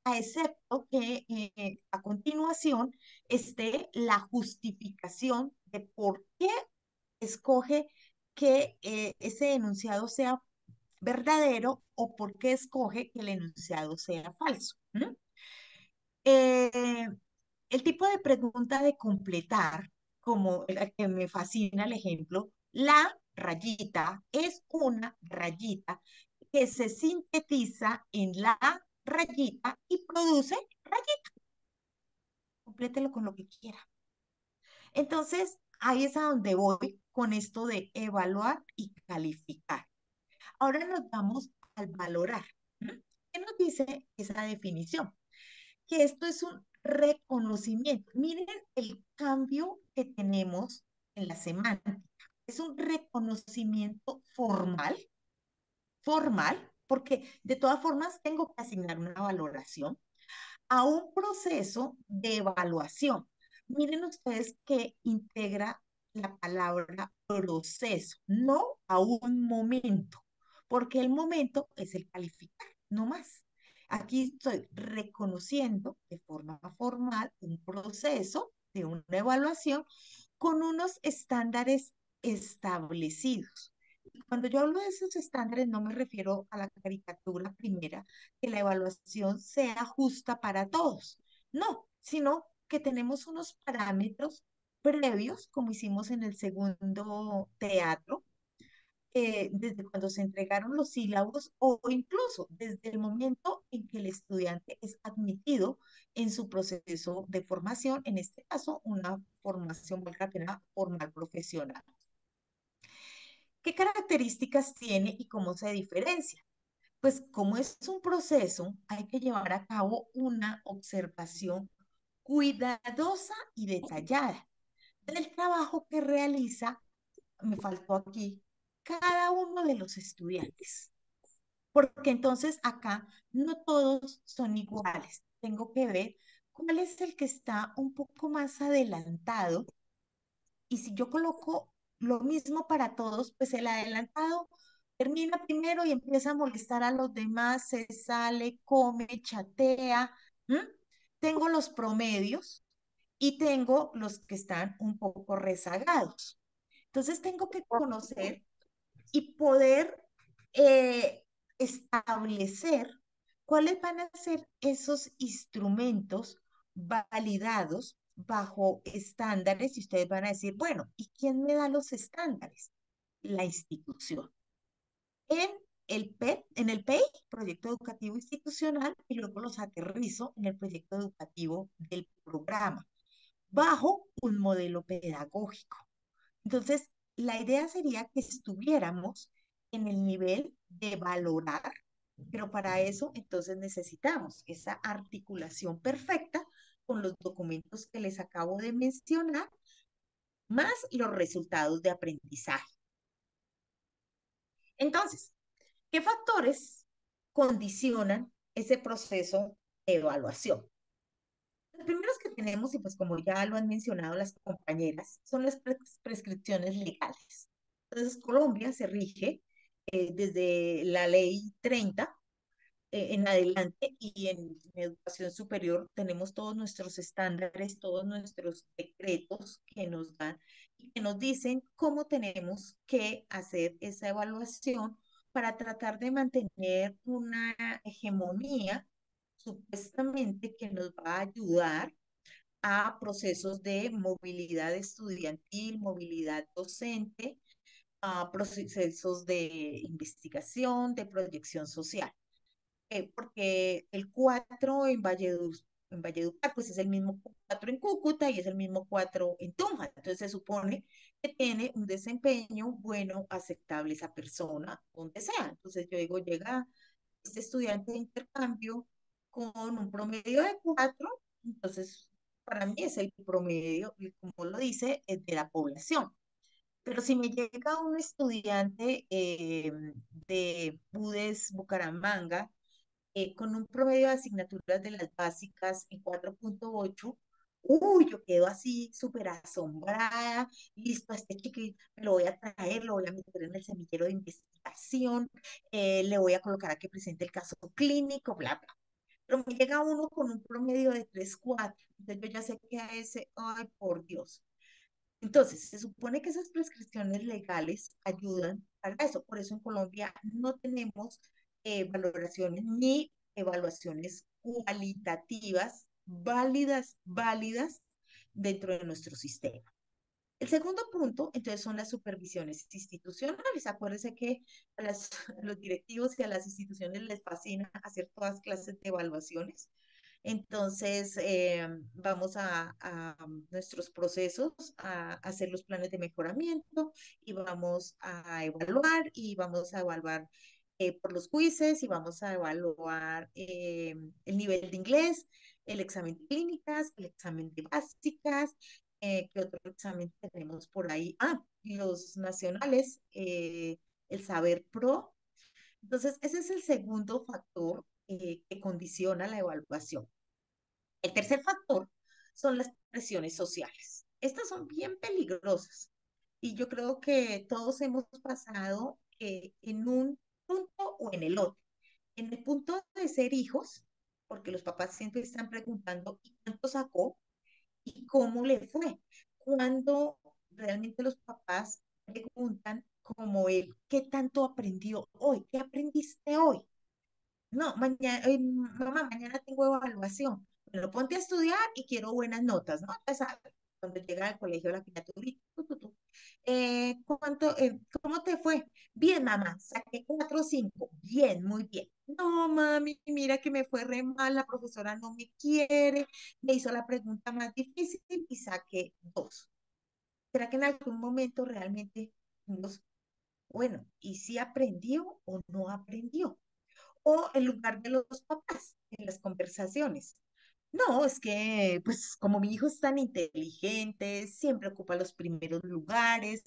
a excepto que a continuación esté la justificación de por qué escoge que ese enunciado sea verdadero o por qué escoge que el enunciado sea falso. ¿M? Eh, el tipo de pregunta de completar, como el que me fascina el ejemplo, la rayita es una rayita que se sintetiza en la rayita y produce rayita. Complételo con lo que quiera. Entonces, ahí es a donde voy con esto de evaluar y calificar. Ahora nos vamos al valorar. ¿M? ¿Qué nos dice esa definición? Que esto es un reconocimiento. Miren el cambio que tenemos en la semántica. Es un reconocimiento formal, formal, porque de todas formas tengo que asignar una valoración a un proceso de evaluación. Miren ustedes que integra la palabra proceso, no a un momento, porque el momento es el calificar, no más. Aquí estoy reconociendo de forma formal un proceso de una evaluación con unos estándares establecidos. Cuando yo hablo de esos estándares, no me refiero a la caricatura primera, que la evaluación sea justa para todos. No, sino que tenemos unos parámetros previos, como hicimos en el segundo teatro, desde cuando se entregaron los sílabos o incluso desde el momento en que el estudiante es admitido en su proceso de formación, en este caso una formación, valga la pena, formal profesional. ¿Qué características tiene y cómo se diferencia? Pues como es un proceso, hay que llevar a cabo una observación cuidadosa y detallada del trabajo que realiza, me faltó aquí, cada uno de los estudiantes. Porque entonces acá no todos son iguales. Tengo que ver cuál es el que está un poco más adelantado y si yo coloco lo mismo para todos, pues el adelantado termina primero y empieza a molestar a los demás, se sale, come, chatea. ¿M? Tengo los promedios y tengo los que están un poco rezagados. Entonces tengo que conocer y poder eh, establecer cuáles van a ser esos instrumentos validados bajo estándares y ustedes van a decir, bueno, ¿y quién me da los estándares? La institución. En el en el PEI, Proyecto Educativo Institucional, y luego los aterrizo en el proyecto educativo del programa, bajo un modelo pedagógico. Entonces, la idea sería que estuviéramos en el nivel de valorar, pero para eso entonces necesitamos esa articulación perfecta con los documentos que les acabo de mencionar, más los resultados de aprendizaje. Entonces, ¿qué factores condicionan ese proceso de evaluación? Los primeros que tenemos, y pues como ya lo han mencionado las compañeras, son las prescripciones legales. Entonces, Colombia se rige desde la ley 30 en adelante y en educación superior tenemos todos nuestros estándares, todos nuestros decretos que nos dan y que nos dicen cómo tenemos que hacer esa evaluación para tratar de mantener una hegemonía supuestamente que nos va a ayudar a procesos de movilidad estudiantil, movilidad docente, a procesos de investigación, de proyección social. Porque el 4 en Valledupar, pues es el mismo 4 en Cúcuta y es el mismo 4 en Tunja. Entonces se supone que tiene un desempeño bueno, aceptable esa persona, donde sea. Entonces yo digo, llega este estudiante de intercambio con un promedio de 4, entonces para mí es el promedio, y como lo dice, de la población. Pero si me llega un estudiante de Budes, Bucaramanga, con un promedio de asignaturas de las básicas en 4.8, uy, yo quedo así súper asombrada, listo, a este chiquito me lo voy a traer, lo voy a meter en el semillero de investigación, le voy a colocar a que presente el caso clínico, bla, bla. pero me llega uno con un promedio de 3,4. Entonces yo ya sé que a ese, ay, por Dios. Entonces, se supone que esas prescripciones legales ayudan para eso. Por eso en Colombia no tenemos valoraciones ni evaluaciones cualitativas válidas dentro de nuestro sistema. El segundo punto, entonces, son las supervisiones institucionales. Acuérdense que a los directivos y a las instituciones les fascina hacer todas clases de evaluaciones. Entonces, vamos a nuestros procesos, a hacer los planes de mejoramiento y vamos a evaluar por los quizzes y vamos a evaluar el nivel de inglés, el examen de clínicas, el examen de básicas. ¿Qué otro examen tenemos por ahí? Ah, los nacionales, el Saber Pro. Entonces, ese es el segundo factor que condiciona la evaluación. El tercer factor son las presiones sociales. Estas son bien peligrosas y yo creo que todos hemos pasado en un punto o en el otro. En el punto de ser hijos, porque los papás siempre están preguntando, ¿y cuánto sacó? ¿Y cómo le fue? Cuando realmente los papás preguntan como él, ¿qué tanto aprendió hoy? ¿Qué aprendiste hoy? No, mañana, mamá, mañana tengo evaluación. Bueno, ponte a estudiar y quiero buenas notas, ¿no? Ya sabes, cuando llega al colegio la criaturita, ¿cómo te fue? Bien, mamá, saqué 4 o 5. Bien, muy bien. No, mami, mira que me fue re mal, la profesora no me quiere, me hizo la pregunta más difícil y saqué 2. ¿Será que en algún momento realmente, bueno, y si aprendió o no aprendió? O en lugar de los papás en las conversaciones. No, es que, pues, como mi hijo es tan inteligente, siempre ocupa los primeros lugares,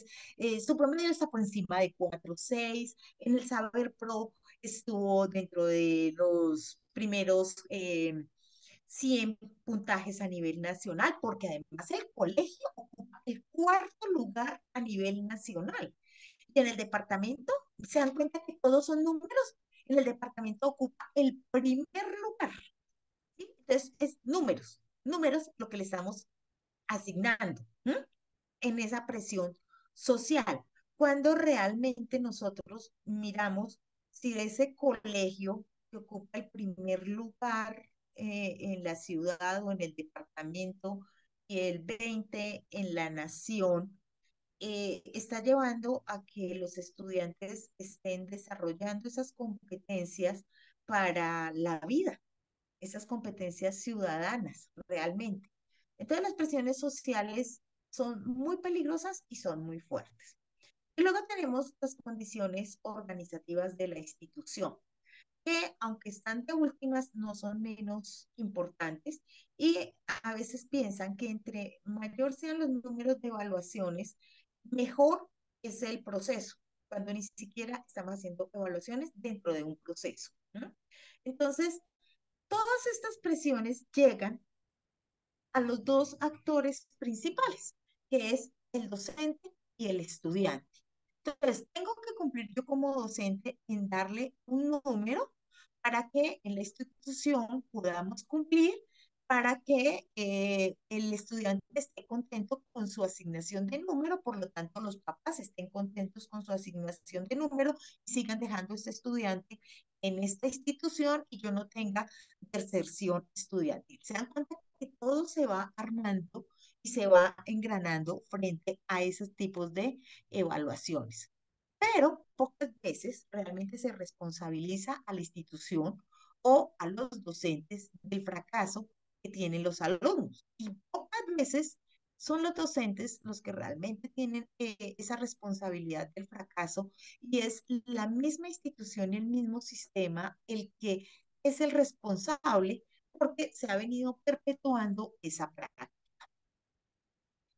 su promedio está por encima de 4,6. En el Saber Pro estuvo dentro de los primeros 100 puntajes a nivel nacional, porque además el colegio ocupa el cuarto lugar a nivel nacional. Y en el departamento, se dan cuenta que todos son números, en el departamento ocupa el primer lugar, ¿sí? Entonces, es números lo que le estamos asignando, ¿m? En esa presión social, cuando realmente nosotros miramos si ese colegio que ocupa el primer lugar en la ciudad o en el departamento y el 20 en la nación, está llevando a que los estudiantes estén desarrollando esas competencias para la vida, esas competencias ciudadanas realmente. Entonces las presiones sociales son muy peligrosas y son muy fuertes. Y luego tenemos las condiciones organizativas de la institución, que aunque están de últimas, no son menos importantes y a veces piensan que entre mayor sean los números de evaluaciones, mejor es el proceso, cuando ni siquiera estamos haciendo evaluaciones dentro de un proceso, ¿no? Entonces, todas estas presiones llegan a los dos actores principales, que es el docente y el estudiante. Entonces, tengo que cumplir yo como docente en darle un número para que en la institución podamos cumplir, para que el estudiante esté contento con su asignación de número, por lo tanto los papás estén contentos con su asignación de número y sigan dejando a este estudiante en esta institución y yo no tenga deserción estudiantil. Se dan cuenta que todo se va armando y se va engranando frente a esos tipos de evaluaciones. Pero pocas veces realmente se responsabiliza a la institución o a los docentes del fracaso que tienen los alumnos. Y pocas veces son los docentes los que realmente tienen esa responsabilidad del fracaso y es la misma institución y el mismo sistema el que es el responsable porque se ha venido perpetuando esa práctica.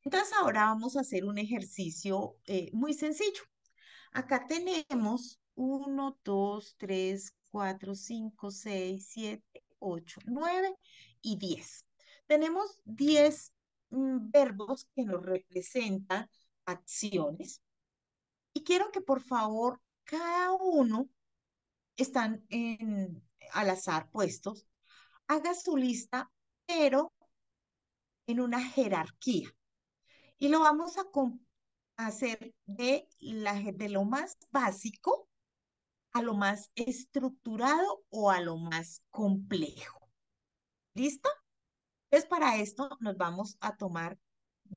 Entonces ahora vamos a hacer un ejercicio muy sencillo. Acá tenemos 1, 2, 3, 4, 5, 6, 7, 8, 9 y 10. Tenemos 10 verbos que nos representan acciones y quiero que por favor cada uno están al azar puestos. haga su lista, pero en una jerarquía. Y lo vamos a hacer de lo más básico a lo más estructurado o a lo más complejo. ¿Listo? Entonces, para esto nos vamos a tomar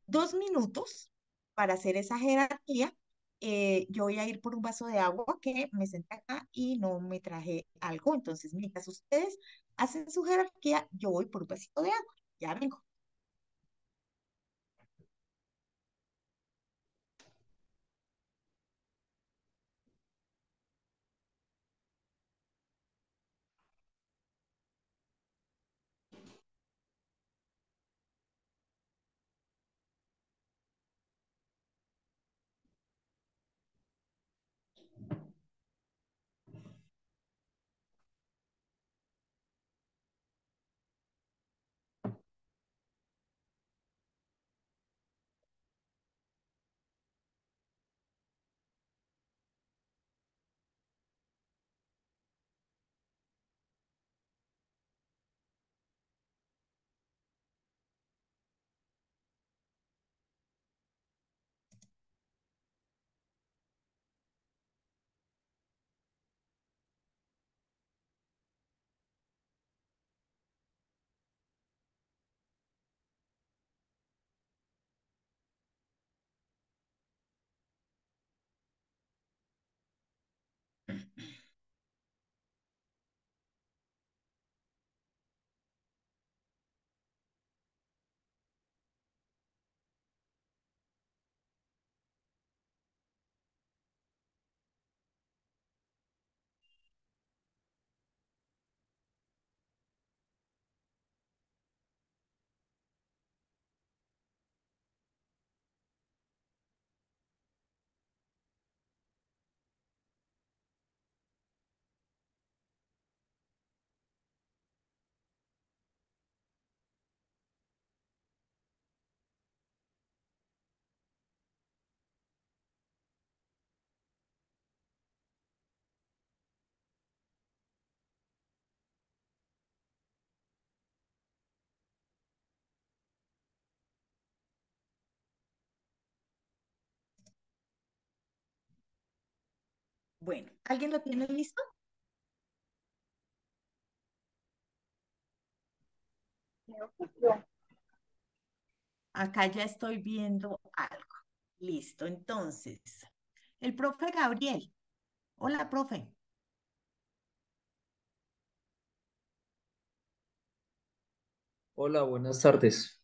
2 minutos para hacer esa jerarquía. Yo voy a ir por un vaso de agua que me senté acá y no me traje algo. Entonces, mientras ustedes hacen su jerarquía, yo voy por un vasito de agua. Ya vengo. Bueno, ¿alguien lo tiene listo? Acá ya estoy viendo algo. Listo, entonces, el profe Gabriel. Hola, profe. Hola, buenas tardes.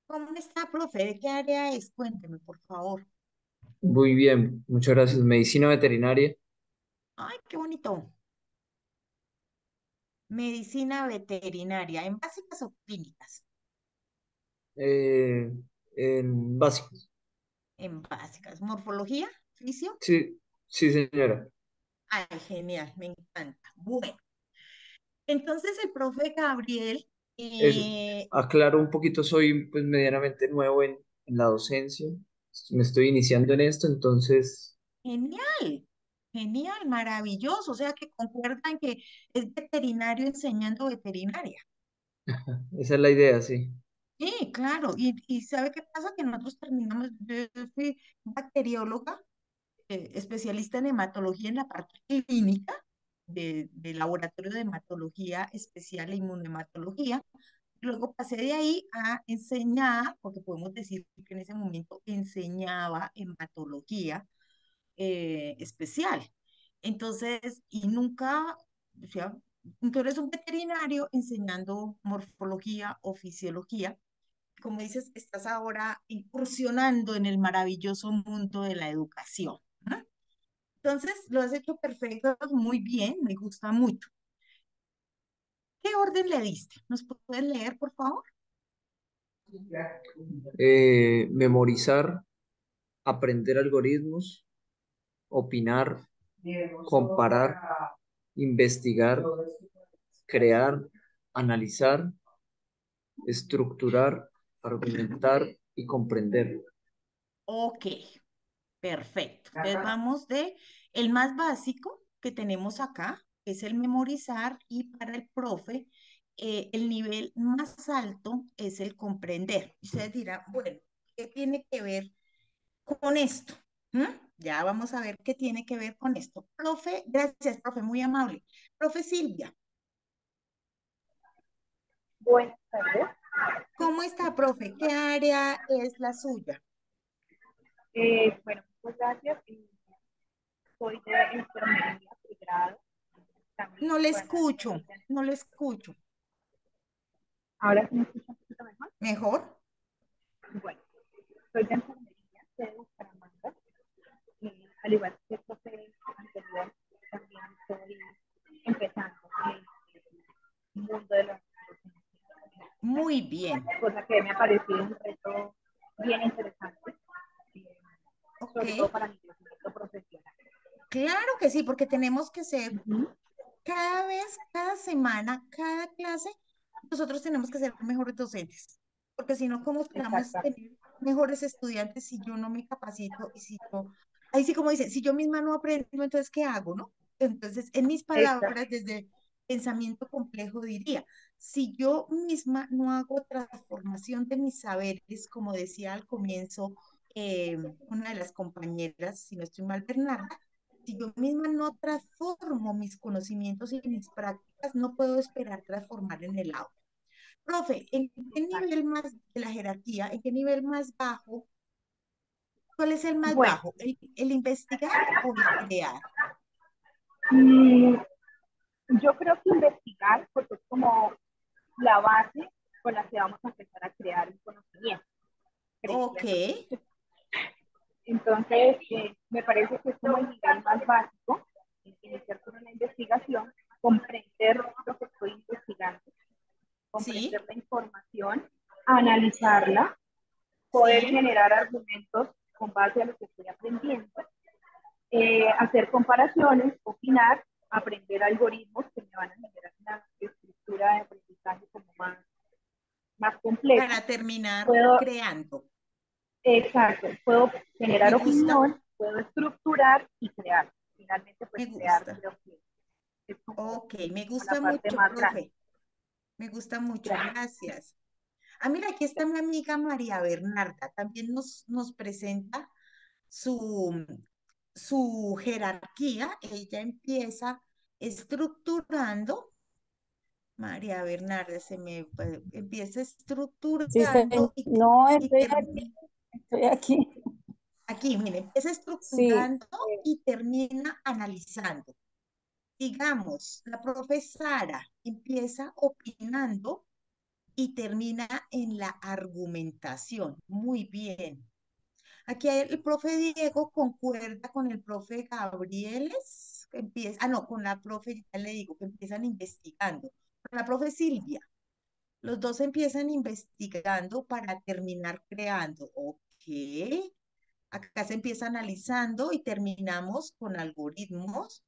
¿Cómo está, profe? ¿De qué área es? Cuénteme, por favor. Muy bien, muchas gracias. Medicina veterinaria, Ay, qué bonito. Medicina veterinaria, ¿en básicas o clínicas? eh, en básicos. En básicas. ¿Morfología? ¿Fisio? Sí, sí, señora. Ay, genial, me encanta. Bueno, entonces el profe Gabriel, Eso. eh, Aclaro un poquito, soy pues medianamente nuevo en la docencia. Me estoy iniciando en esto, entonces genial, genial, maravilloso. O sea que concuerdan que es veterinario enseñando veterinaria. esa es la idea, sí. Sí, claro. Y ¿sabe qué pasa? Que nosotros terminamos, yo fui bacterióloga, especialista en hematología en la parte clínica de laboratorio de hematología especial e inmunohematología. Luego pasé de ahí a enseñar, porque podemos decir que en ese momento enseñaba hematología especial. Entonces, y nunca, o sea, tú eres un veterinario enseñando morfología o fisiología. Como dices, estás ahora incursionando en el maravilloso mundo de la educación, ¿no? Entonces, lo has hecho perfecto, muy bien, me gusta mucho. ¿Qué orden le diste? ¿Nos puedes leer, por favor? Memorizar, aprender algoritmos, opinar, comparar, investigar, crear, analizar, estructurar, argumentar y comprender. Ok, perfecto. Entonces vamos de el más básico que tenemos acá, que es el memorizar, y para el profe el nivel más alto es el comprender. Y ustedes dirán, bueno, ¿qué tiene que ver con esto? ¿Mm? Ya vamos a ver qué tiene que ver con esto. Profe, gracias, profe, muy amable. Profe Silvia, Buenas tardes. ¿cómo está, profe? ¿Qué área es la suya? Bueno, muchas gracias. Soy de enfermería pregrado. También, No le bueno, escucho, no le escucho. ahora sí me escucha un poquito mejor. ¿Mejor? Bueno, soy de enfermería de Bucaramanga. Al igual que el profe anterior, también estoy empezando en el mundo de la docencia, Muy bien. cosa que me ha parecido un reto bien interesante, eh, Ok. sobre todo para mi crecimiento profesional. Claro que sí, porque tenemos que ser Ujú. cada vez, cada semana, cada clase, nosotros tenemos que ser mejores docentes, porque si no, ¿cómo esperamos Exactamente. tener mejores estudiantes si yo no me capacito y si yo, ahí sí como dice, si yo misma no aprendo, entonces ¿qué hago, no? Entonces, en mis Exacto. palabras, desde pensamiento complejo diría, si yo misma no hago transformación de mis saberes, como decía al comienzo una de las compañeras, si no estoy mal, Bernarda, si yo misma no transformo mis conocimientos y mis prácticas, no puedo esperar transformar en el aula. Profe, ¿en qué nivel más de la jerarquía, en qué nivel más bajo, cuál es el más Bueno, bajo? ¿El investigar o el crear? mm, yo creo que investigar, porque es como la base con la que vamos a empezar a crear el conocimiento, Ok, creería yo. Entonces, me parece que es como el nivel más básico, iniciar con una investigación, comprender lo que estoy investigando, comprender sí, la información, analizarla, poder sí, generar argumentos con base a lo que estoy aprendiendo, hacer comparaciones, opinar, aprender algoritmos que me van a generar una estructura de aprendizaje como más compleja. para terminar Puedo, creando. exacto, puedo Me generar gusta, opinión, puedo estructurar y crear. Finalmente, pues me crear gusta. creo que es como, Ok, me como la gusta parte mucho, más grande. profe. Me gusta mucho, Gracias. gracias. Ah, mira, aquí está mi amiga María Bernarda. También nos presenta su, su jerarquía. Ella empieza estructurando. María Bernarda empieza Sí, estructurando no, y estoy aquí, termina. estoy aquí. Aquí, mire, empieza Sí, estructurando y termina analizando. Digamos, la profesora empieza opinando y termina en la argumentación. Muy bien. Aquí el profe Diego concuerda con el profe Gabrieles, que empieza, no, con la profe, ya le digo, que empiezan investigando. Con la profe Silvia, los dos empiezan investigando para terminar creando. Ok, acá se empieza analizando y terminamos con algoritmos.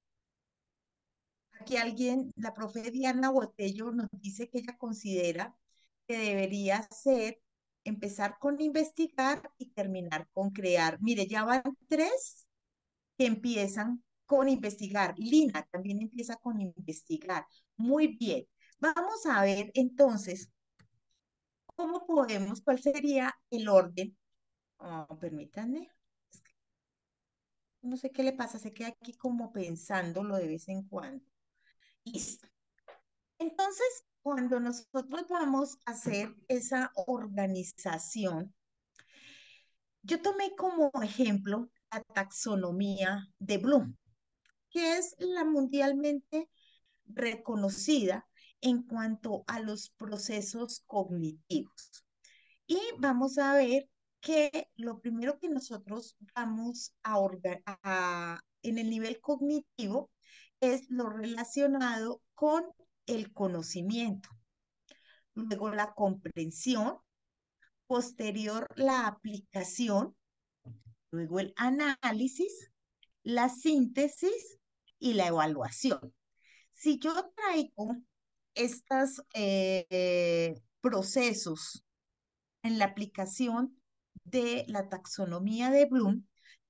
Aquí alguien, la profe Diana Botello nos dice que ella considera que debería ser empezar con investigar y terminar con crear. Mire, ya van tres que empiezan con investigar. Lina también empieza con investigar. Muy bien. Vamos a ver entonces cómo podemos, cuál sería el orden. Oh, permítanme. Es que no sé qué le pasa, se queda aquí como pensándolo de vez en cuando. Listo. Entonces, cuando nosotros vamos a hacer esa organización, yo tomé como ejemplo la taxonomía de Bloom, que es la mundialmente reconocida en cuanto a los procesos cognitivos. Y vamos a ver que lo primero que nosotros vamos en el nivel cognitivo es lo relacionado con el conocimiento, luego la comprensión, posterior la aplicación, luego el análisis, la síntesis y la evaluación. Si yo traigo estos procesos en la aplicación de la taxonomía de Bloom,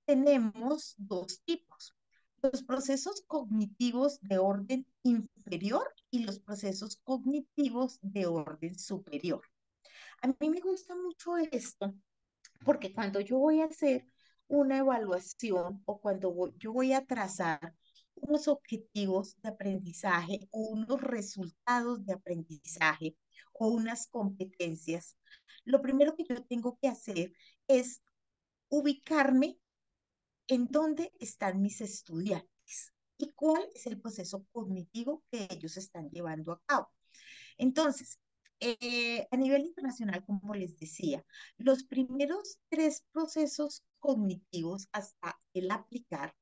tenemos dos tipos. los procesos cognitivos de orden inferior y los procesos cognitivos de orden superior. A mí me gusta mucho esto porque cuando yo voy a hacer una evaluación o cuando yo voy a trazar unos objetivos de aprendizaje o unos resultados de aprendizaje o unas competencias, lo primero que yo tengo que hacer es ubicarme en dónde están mis estudiantes y cuál es el proceso cognitivo que ellos están llevando a cabo. Entonces, a nivel internacional, como les decía, los primeros tres procesos cognitivos hasta el aplicar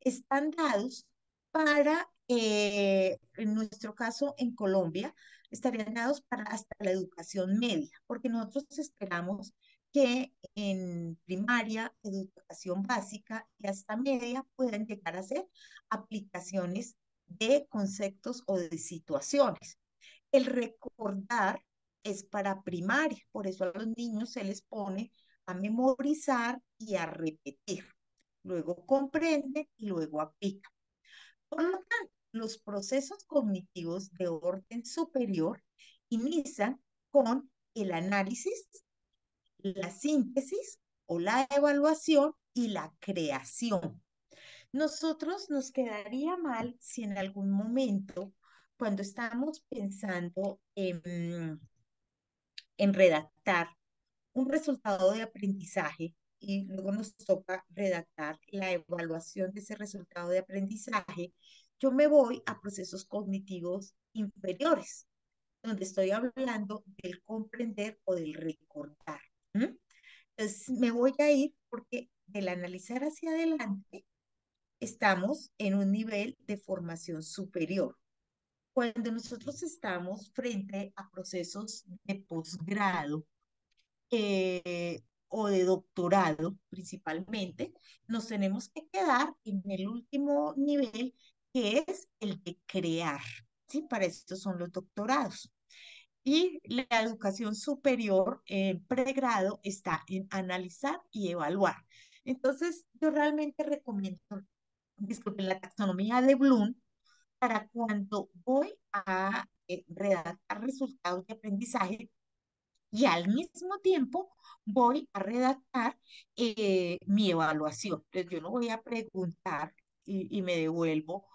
están dados para, en nuestro caso en Colombia, estarían dados para hasta la educación media, porque nosotros esperamos que en primaria, educación básica y hasta media puedan llegar a ser aplicaciones de conceptos o de situaciones. El recordar es para primaria, por eso a los niños se les pone a memorizar y a repetir. Luego comprende y luego aplica. Por lo tanto, los procesos cognitivos de orden superior inician con el análisis, la síntesis o la evaluación y la creación. Nosotros nos quedaría mal si en algún momento, cuando estamos pensando en redactar un resultado de aprendizaje y luego nos toca redactar la evaluación de ese resultado de aprendizaje, yo me voy a procesos cognitivos inferiores, donde estoy hablando del comprender o del recordar. ¿Mm? Entonces me voy a ir porque del analizar hacia adelante estamos en un nivel de formación superior. Cuando nosotros estamos frente a procesos de posgrado, o de doctorado principalmente, nos tenemos que quedar en el último nivel, que es el de crear. ¿Sí? Para esto son los doctorados. Y la educación superior en pregrado está en analizar y evaluar. Entonces, yo realmente recomiendo, disculpen, la taxonomía de Bloom para cuando voy a redactar resultados de aprendizaje y al mismo tiempo voy a redactar mi evaluación. Entonces, yo no voy a preguntar y me devuelvo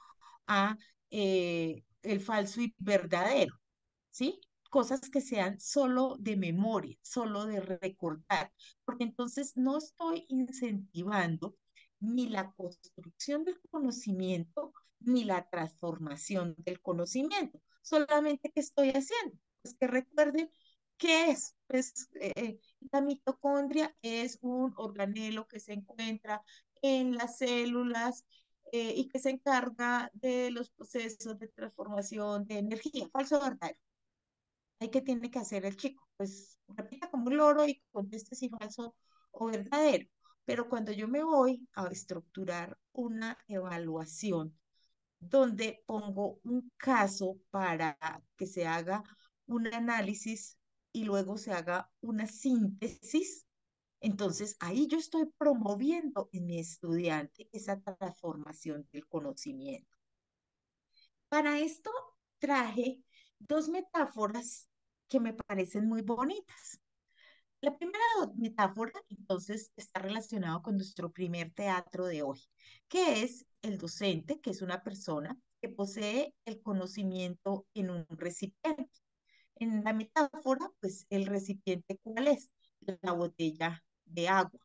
a el falso y verdadero, ¿sí? Cosas que sean solo de memoria, solo de recordar, porque entonces no estoy incentivando ni la construcción del conocimiento ni la transformación del conocimiento. Solamente que estoy haciendo, pues que recuerden qué es. Pues la mitocondria es un organelo que se encuentra en las células y que se encarga de los procesos de transformación de energía. Falso o verdadero. ¿Hay que tiene que hacer el chico? Pues repita como un loro y conteste si falso o verdadero. Pero cuando yo me voy a estructurar una evaluación donde pongo un caso para que se haga un análisis y luego se haga una síntesis, entonces ahí yo estoy promoviendo en mi estudiante esa transformación del conocimiento. Para esto traje dos metáforas que me parecen muy bonitas. La primera metáfora, entonces, está relacionado con nuestro primer teatro de hoy, que es el docente, que es una persona que posee el conocimiento en un recipiente. En la metáfora, pues, el recipiente, ¿cuál es? La botella de agua.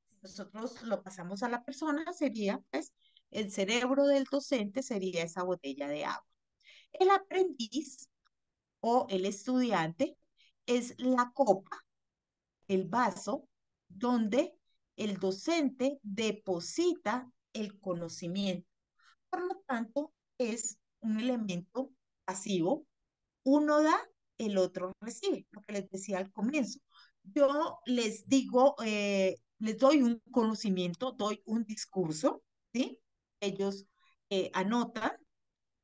Si nosotros lo pasamos a la persona, sería, pues, el cerebro del docente sería esa botella de agua. El aprendiz o el estudiante es la copa, el vaso, donde el docente deposita el conocimiento. Por lo tanto, es un elemento pasivo. Uno da, el otro recibe, lo que les decía al comienzo. Yo les digo, les doy un conocimiento, doy un discurso, ¿sí? Ellos anotan,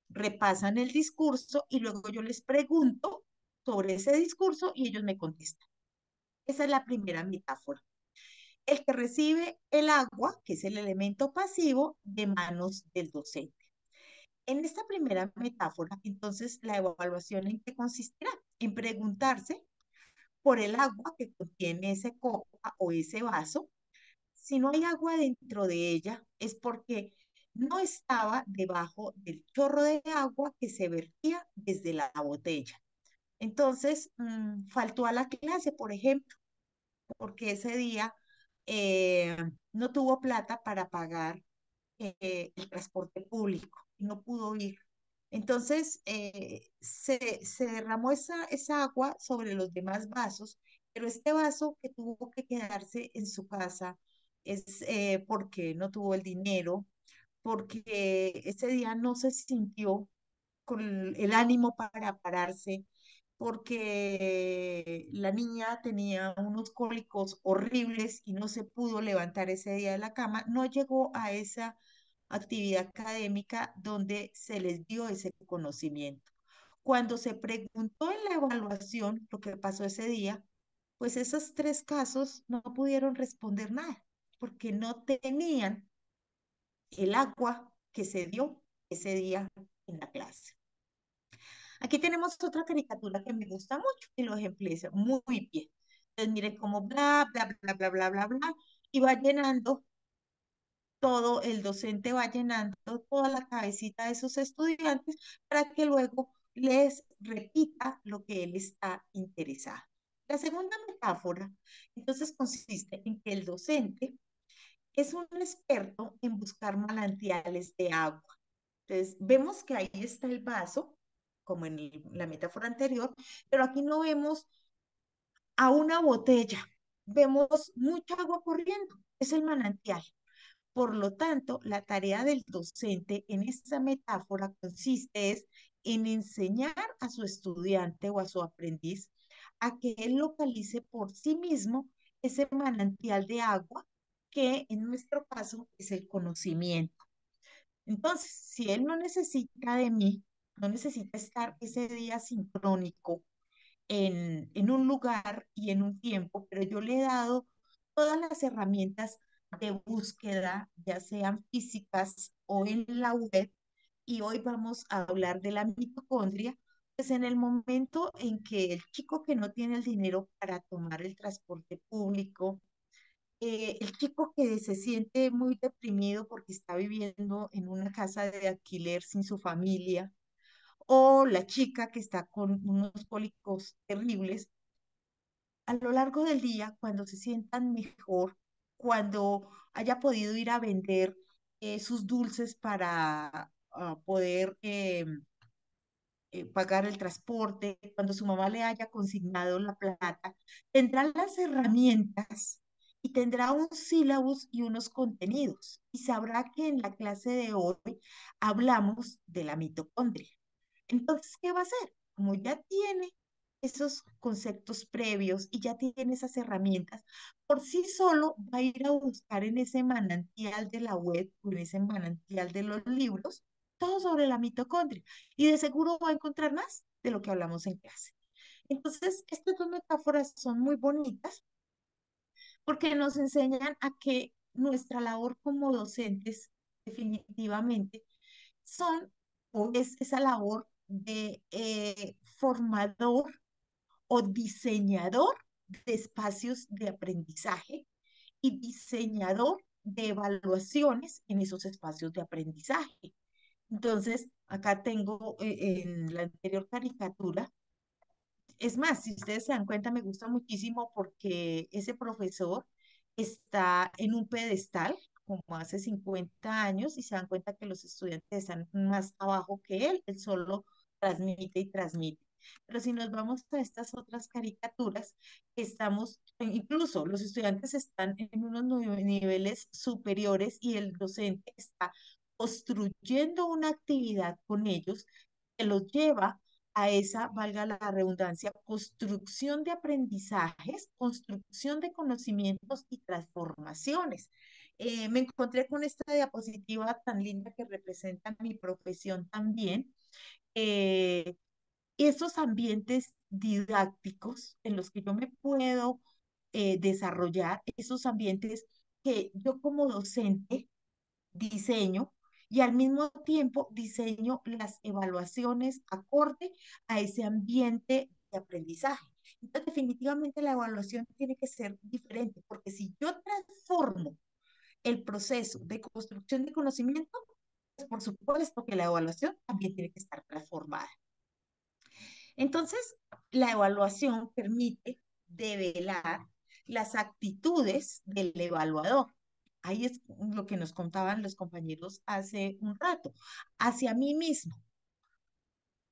repasan el discurso y luego yo les pregunto sobre ese discurso y ellos me contestan. Esa es la primera metáfora. el que recibe el agua, que es el elemento pasivo, de manos del docente. En esta primera metáfora, entonces, la evaluación en qué consistirá? En preguntarse por el agua que contiene ese copa o ese vaso. Si no hay agua dentro de ella, es porque no estaba debajo del chorro de agua que se vertía desde la botella. Entonces, faltó a la clase, por ejemplo, porque ese día eh, no tuvo plata para pagar el transporte público y no pudo ir. Entonces, se derramó esa agua sobre los demás vasos, pero este vaso que tuvo que quedarse en su casa es porque no tuvo el dinero, porque ese día no se sintió con el ánimo para pararse, porque la niña tenía unos cólicos horribles y no se pudo levantar ese día de la cama, no llegó a esa actividad académica donde se les dio ese conocimiento. Cuando se preguntó en la evaluación lo que pasó ese día, pues esos tres casos no pudieron responder nada, porque no tenían el agua que se dio ese día en la clase. Aquí tenemos otra caricatura que me gusta mucho y lo ejemplifica muy bien. Entonces, miren cómo bla, bla, bla, bla, bla, bla, bla, y va llenando todo, el docente va llenando toda la cabecita de sus estudiantes para que luego les repita lo que él está interesado. La segunda metáfora, entonces, consiste en que el docente es un experto en buscar manantiales de agua. Entonces, vemos que ahí está el vaso, como en la metáfora anterior, pero aquí no vemos a una botella, vemos mucha agua corriendo, es el manantial. Por lo tanto, la tarea del docente en esta metáfora consiste es en enseñar a su estudiante o a su aprendiz a que él localice por sí mismo ese manantial de agua que en nuestro caso es el conocimiento. Entonces, si él no necesita de mí, no necesita estar ese día sincrónico en un lugar y en un tiempo, pero yo le he dado todas las herramientas de búsqueda, ya sean físicas o en la web, y hoy vamos a hablar de la mitocondria, pues en el momento en que el chico que no tiene el dinero para tomar el transporte público, el chico que se siente muy deprimido porque está viviendo en una casa de alquiler sin su familia, o la chica que está con unos cólicos terribles, a lo largo del día, cuando se sientan mejor, cuando haya podido ir a vender sus dulces para poder pagar el transporte, cuando su mamá le haya consignado la plata, tendrá las herramientas y tendrá un sílabus y unos contenidos y sabrá que en la clase de hoy hablamos de la mitocondria. Entonces, ¿qué va a hacer? Como ya tiene esos conceptos previos y ya tiene esas herramientas, por sí solo va a ir a buscar en ese manantial de la web o en ese manantial de los libros todo sobre la mitocondria y de seguro va a encontrar más de lo que hablamos en clase. Entonces, estas dos metáforas son muy bonitas porque nos enseñan a que nuestra labor como docentes definitivamente son o es esa labor de formador o diseñador de espacios de aprendizaje y diseñador de evaluaciones en esos espacios de aprendizaje. Entonces, acá tengo en la anterior caricatura, es más, si ustedes se dan cuenta, me gusta muchísimo porque ese profesor está en un pedestal como hace 50 años y se dan cuenta que los estudiantes están más abajo que él solo transmite y transmite. Pero si nos vamos a estas otras caricaturas, estamos, incluso los estudiantes están en unos niveles superiores y el docente está construyendo una actividad con ellos que los lleva a esa, valga la redundancia, construcción de aprendizajes, construcción de conocimientos y transformaciones. Me encontré con esta diapositiva tan linda que representa mi profesión también. Esos ambientes didácticos en los que yo me puedo desarrollar esos ambientes que yo como docente diseño y al mismo tiempo diseño las evaluaciones acorde a ese ambiente de aprendizaje. Entonces, definitivamente la evaluación tiene que ser diferente, porque si yo transformo el proceso de construcción de conocimiento, pues por supuesto que la evaluación también tiene que estar transformada. Entonces, la evaluación permite develar las actitudes del evaluador. Ahí es lo que nos contaban los compañeros hace un rato. Hacia mí mismo.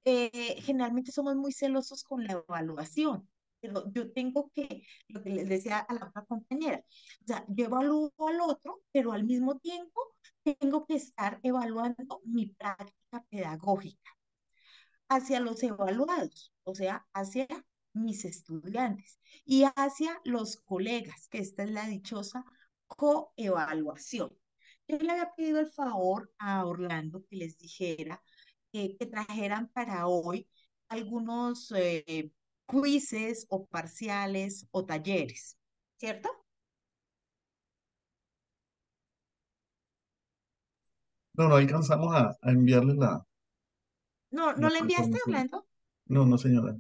Generalmente somos muy celosos con la evaluación, pero yo tengo que, lo que les decía a la otra compañera, o sea, yo evalúo al otro, pero al mismo tiempo tengo que estar evaluando mi práctica pedagógica hacia los evaluados, o sea, hacia mis estudiantes y hacia los colegas, que esta es la dichosa coevaluación. Yo le había pedido el favor a Orlando que les dijera que trajeran para hoy algunos quizzes o parciales o talleres, ¿cierto? No, no alcanzamos a enviarles ¿No, no la le enviaste, información. Orlando? No, no, señora.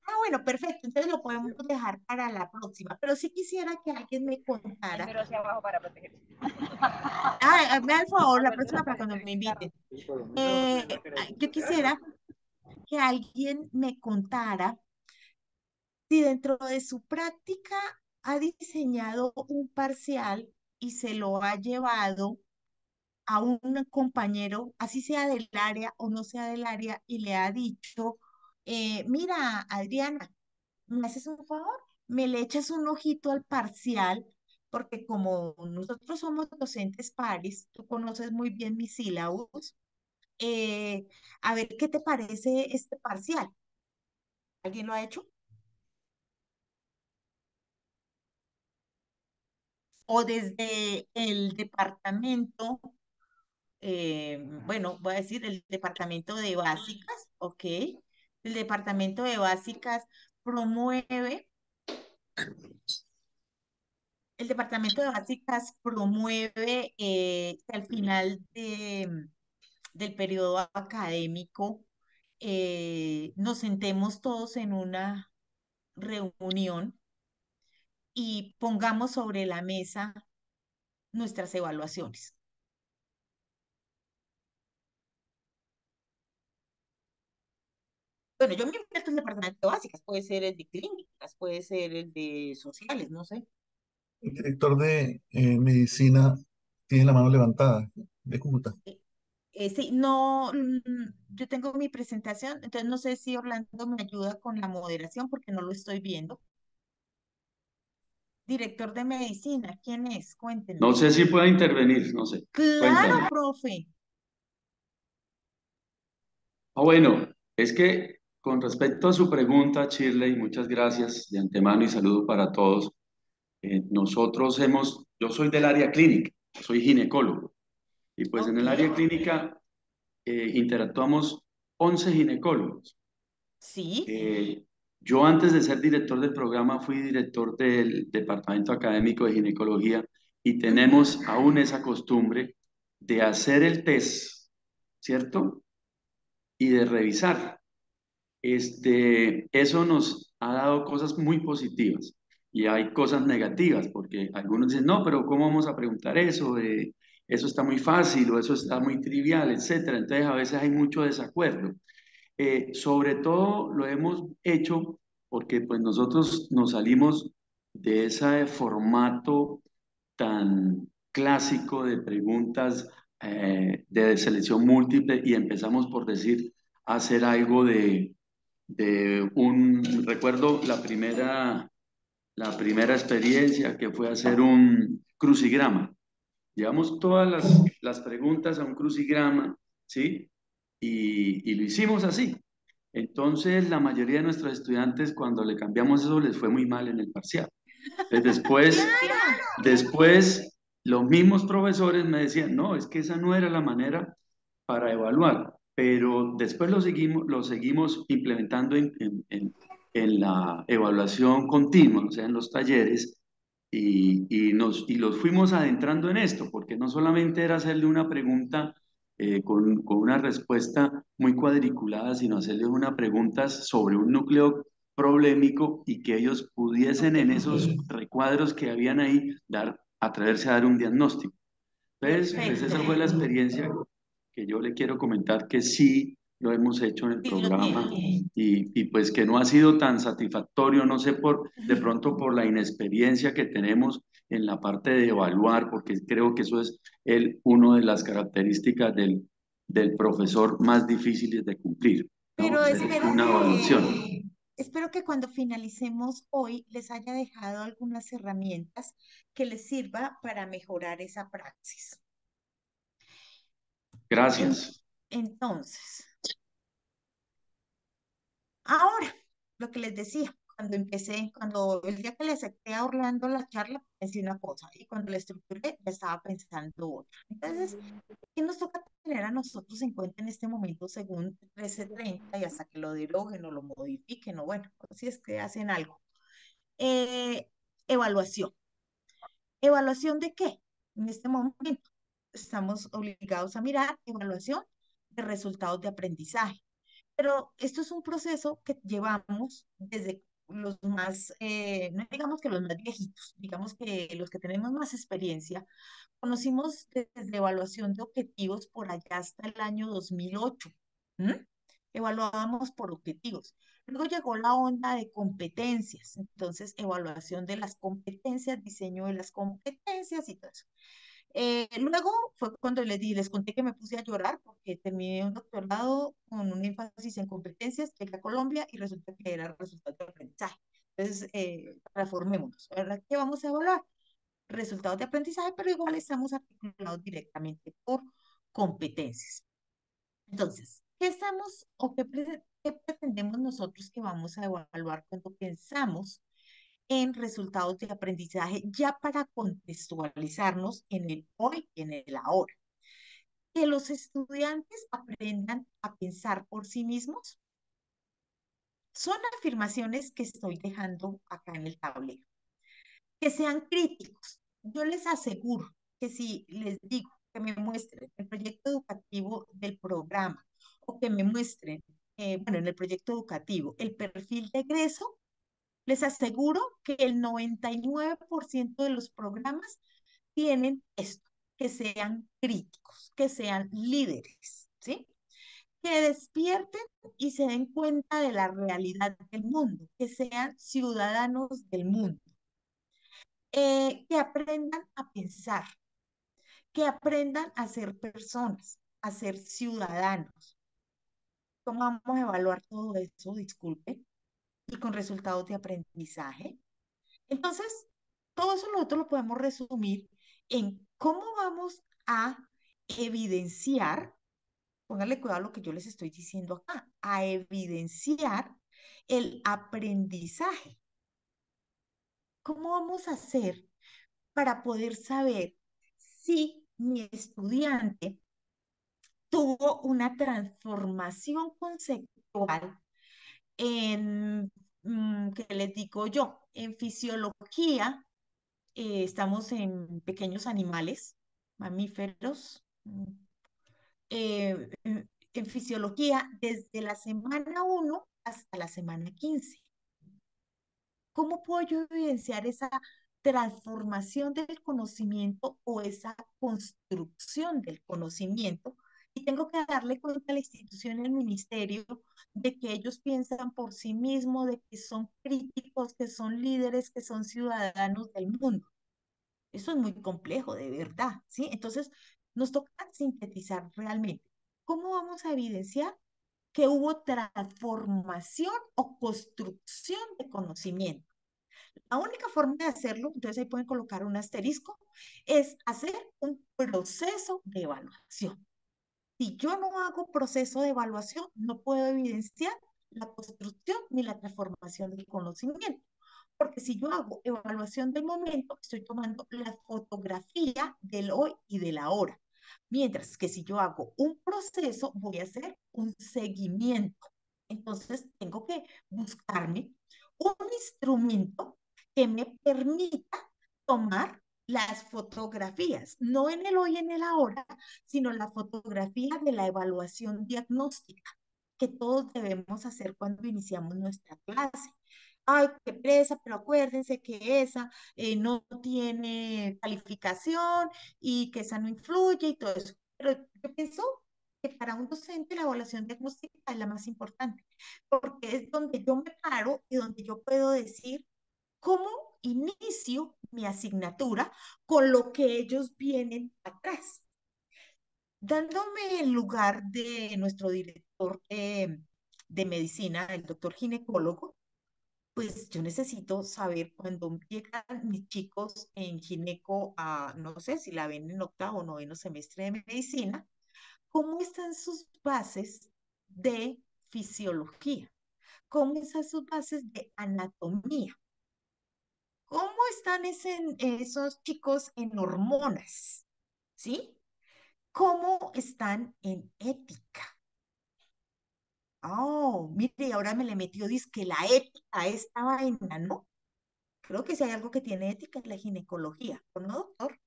Ah, bueno, perfecto. Entonces lo podemos dejar para la próxima. Pero sí quisiera que alguien me Ahí contara. miro hacia abajo para protegerse. Ah, me da el favor la Alberto, próxima la para pared cuando del me carro. inviten. Yo quisiera que alguien me contara si dentro de su práctica ha diseñado un parcial y se lo ha llevado a un compañero, así sea del área o no sea del área, y le ha dicho, mira, Adriana, ¿me haces un favor? Me le echas un ojito al parcial, porque como nosotros somos docentes pares, tú conoces muy bien mis sílabos, eh, a ver qué te parece este parcial. ¿Alguien lo ha hecho? O desde el departamento, bueno, voy a decir el departamento de básicas, ¿ok? El departamento de básicas promueve, el departamento de básicas promueve que al final del periodo académico nos sentemos todos en una reunión y pongamos sobre la mesa nuestras evaluaciones. Bueno, yo me invierto en el departamento de básicas, puede ser el de clínicas, puede ser el de sociales, no sé. El director de medicina tiene la mano levantada de Cúcuta. Sí, no, yo tengo mi presentación, entonces no sé si Orlando me ayuda con la moderación porque no lo estoy viendo. Director de medicina, ¿quién es? No Cuéntenme. sé si pueda intervenir, no sé. Claro, Cuéntame. profe. Bueno, es que con respecto a su pregunta, Shirley, muchas gracias de antemano y saludo para todos. Yo soy del área clínica, soy ginecólogo, y pues en Ok, el área clínica interactuamos 11 ginecólogos. sí, Eh, yo antes de ser director del programa fui director del Departamento Académico de Ginecología y ujú, tenemos aún esa costumbre de hacer el test, ¿cierto? Y de revisar. Eso nos ha dado cosas muy positivas y hay cosas negativas porque algunos dicen, no, pero ¿cómo vamos a preguntar eso? Eso está muy fácil o eso está muy trivial, etcétera. Entonces a veces hay mucho desacuerdo. Sobre todo lo hemos hecho porque pues nosotros nos salimos de ese formato tan clásico de preguntas de selección múltiple y empezamos por decir a hacer algo recuerdo la primera experiencia que fue hacer un crucigrama. Llevamos todas las preguntas a un crucigrama, ¿sí? Y lo hicimos así. Entonces, la mayoría de nuestros estudiantes, cuando le cambiamos eso, les fue muy mal en el parcial. Entonces, claro. después, los mismos profesores me decían, no, es que esa no era la manera para evaluar, pero después lo seguimos implementando en la evaluación continua, o sea, en los talleres, y los fuimos adentrando en esto, porque no solamente era hacerle una pregunta con una respuesta muy cuadriculada, sino hacerle unas preguntas sobre un núcleo problemático y que ellos pudiesen en esos recuadros que habían ahí atreverse a dar un diagnóstico. Entonces, pues esa fue la Perfecto. experiencia que yo le quiero comentar que sí lo hemos hecho en el Sí lo programa tiene. y pues que no ha sido tan satisfactorio, no sé, de pronto por la inexperiencia que tenemos en la parte de evaluar, porque creo que eso es una de las características del profesor más difíciles de cumplir, ¿no? Pero Una evaluación. espero que cuando finalicemos hoy les haya dejado algunas herramientas que les sirva para mejorar esa praxis. En- Gracias. entonces, ahora, lo que les decía, cuando el día que le acepté a Orlando la charla, pensé una cosa y cuando la estructuré, ya estaba pensando otra. Entonces, ¿qué nos toca tener a nosotros en cuenta en este momento según 1330 y hasta que lo deroguen o lo modifiquen o bueno, si es que hacen algo? Eh, evaluación. ¿Evaluación de qué? En este momento estamos obligados a mirar evaluación de resultados de aprendizaje. Pero esto es un proceso que llevamos desde los más, no digamos que los más viejitos, digamos que los que tenemos más experiencia, conocimos desde evaluación de objetivos por allá hasta el año 2008. ¿M? Evaluábamos por objetivos. Luego llegó la onda de competencias, entonces evaluación de las competencias, diseño de las competencias y todo eso. Luego fue cuando les conté que me puse a llorar porque terminé un doctorado con un énfasis en competencias, llegué a Colombia y resulta que era resultado de aprendizaje. Entonces, transformémonos. Ahora, ¿qué vamos a evaluar? Resultados de aprendizaje, pero igual estamos articulados directamente por competencias. Entonces, ¿qué estamos o qué pretendemos nosotros que vamos a evaluar cuando pensamos en resultados de aprendizaje ya para contextualizarnos en el hoy y en el ahora? Que los estudiantes aprendan a pensar por sí mismos. Son afirmaciones que estoy dejando acá en el tablero. Que sean críticos. Yo les aseguro que si les digo que me muestren el proyecto educativo del programa o que me muestren, bueno, en el proyecto educativo, el perfil de egreso, les aseguro que el 99% de los programas tienen esto, que sean críticos, que sean líderes, ¿sí? Que despierten y se den cuenta de la realidad del mundo, que sean ciudadanos del mundo, que aprendan a pensar, que aprendan a ser personas, a ser ciudadanos. ¿Cómo vamos a evaluar todo eso? Disculpe. Y con resultados de aprendizaje. Entonces, todo eso nosotros lo podemos resumir en cómo vamos a evidenciar, póngale cuidado a lo que yo les estoy diciendo acá, a evidenciar el aprendizaje. ¿Cómo vamos a hacer para poder saber si mi estudiante tuvo una transformación conceptual en, ¿qué les digo yo? En fisiología, estamos en pequeños animales, mamíferos, en fisiología desde la semana 1 hasta la semana 15. ¿Cómo puedo yo evidenciar esa transformación del conocimiento o esa construcción del conocimiento? Y tengo que darle cuenta a la institución y al ministerio de que ellos piensan por sí mismos, de que son críticos, que son líderes, que son ciudadanos del mundo. Eso es muy complejo, de verdad, ¿sí? Entonces, nos toca sintetizar realmente. ¿Cómo vamos a evidenciar que hubo transformación o construcción de conocimiento? La única forma de hacerlo, entonces ahí pueden colocar un asterisco, es hacer un proceso de evaluación. Si yo no hago proceso de evaluación, no puedo evidenciar la construcción ni la transformación del conocimiento. Porque si yo hago evaluación del momento, estoy tomando la fotografía del hoy y del ahora. Mientras que si yo hago un proceso, voy a hacer un seguimiento. Entonces, tengo que buscarme un instrumento que me permita tomar las fotografías, no en el hoy, en el ahora, sino la fotografía de la evaluación diagnóstica que todos debemos hacer cuando iniciamos nuestra clase. Ay, qué presa, pero acuérdense que esa no tiene calificación y que esa no influye y todo eso. Pero yo pienso que para un docente la evaluación diagnóstica es la más importante, porque es donde yo me paro y donde yo puedo decir cómo inicio mi asignatura con lo que ellos vienen atrás. Dándome el lugar de nuestro director de medicina, el doctor ginecólogo, pues yo necesito saber cuando llegan mis chicos en gineco a, no sé si la ven en octavo o noveno semestre de medicina, cómo están sus bases de fisiología, cómo están sus bases de anatomía, cómo están esos chicos en hormonas, ¿sí? ¿Cómo están en ética? Oh, mire, ahora me le metió, dice que la ética a esta vaina, ¿no? Creo que si hay algo que tiene ética es la ginecología, ¿o no, doctor?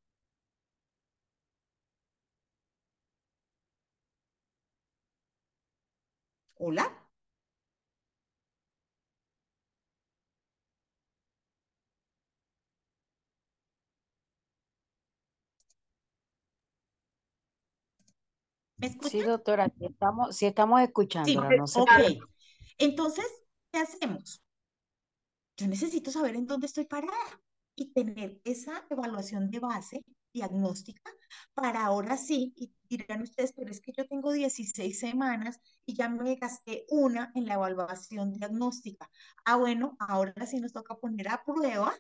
¿Hola? ¿Me Sí, escuchan? doctora, sí estamos Sí, escuchándola, no se ok. preocupe. Entonces, ¿qué hacemos? Yo necesito saber en dónde estoy parada y tener esa evaluación de base diagnóstica para ahora sí, y dirán ustedes, pero es que yo tengo 16 semanas y ya me gasté una en la evaluación diagnóstica. Ah, bueno, ahora sí nos toca poner a prueba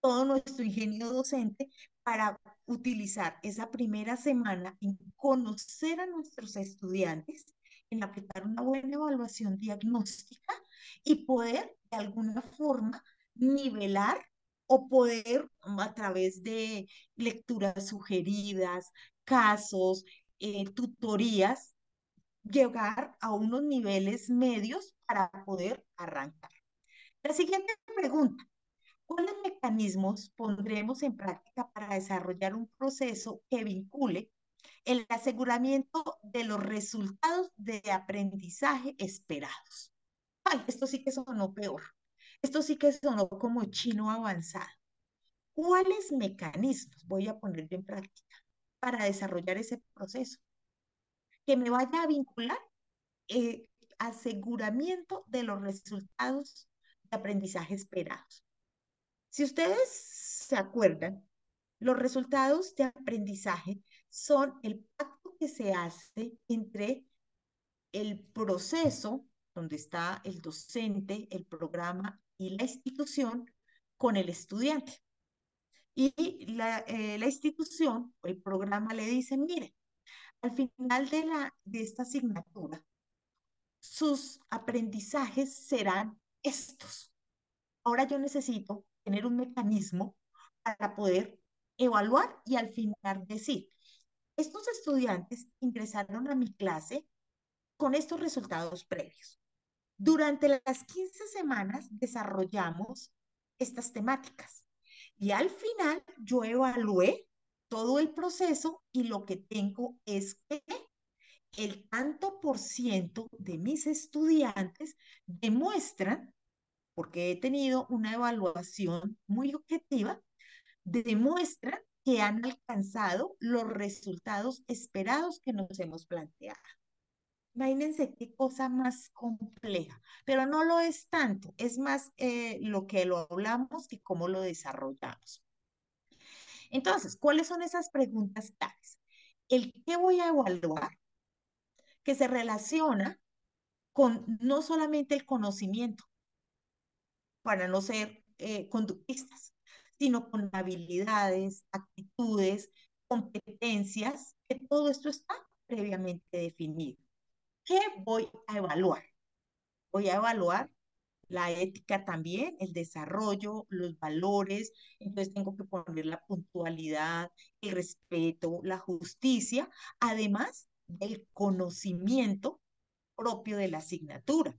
todo nuestro ingenio docente para utilizar esa primera semana en conocer a nuestros estudiantes, en aplicar una buena evaluación diagnóstica y poder de alguna forma nivelar o poder a través de lecturas sugeridas, casos, tutorías, llegar a unos niveles medios para poder arrancar. La siguiente pregunta: ¿cuáles mecanismos pondremos en práctica para desarrollar un proceso que vincule el aseguramiento de los resultados de aprendizaje esperados? Ay, esto sí que sonó peor. Esto sí que sonó como chino avanzado. ¿Cuáles mecanismos voy a poner yo en práctica para desarrollar ese proceso que me vaya a vincular aseguramiento de los resultados de aprendizaje esperados? Si ustedes se acuerdan, los resultados de aprendizaje son el pacto que se hace entre el proceso, donde está el docente, el programa y la institución, con el estudiante. Y la institución o el programa le dice, mire, al final de esta asignatura, sus aprendizajes serán estos. Ahora yo necesito tener un mecanismo para poder evaluar y al final decir, estos estudiantes ingresaron a mi clase con estos resultados previos. Durante las 15 semanas desarrollamos estas temáticas y al final yo evalué todo el proceso y lo que tengo es que el tanto por ciento de mis estudiantes demuestran, porque he tenido una evaluación muy objetiva, demuestran que han alcanzado los resultados esperados que nos hemos planteado. Imagínense qué cosa más compleja, pero no lo es tanto, es más lo que lo hablamos que cómo lo desarrollamos. Entonces, ¿cuáles son esas preguntas claves? El qué voy a evaluar, que se relaciona con no solamente el conocimiento, para no ser conductistas, sino con habilidades, actitudes, competencias, que todo esto está previamente definido. ¿Qué voy a evaluar? Voy a evaluar la ética también, el desarrollo, los valores, entonces tengo que poner la puntualidad, el respeto, la justicia, además del conocimiento propio de la asignatura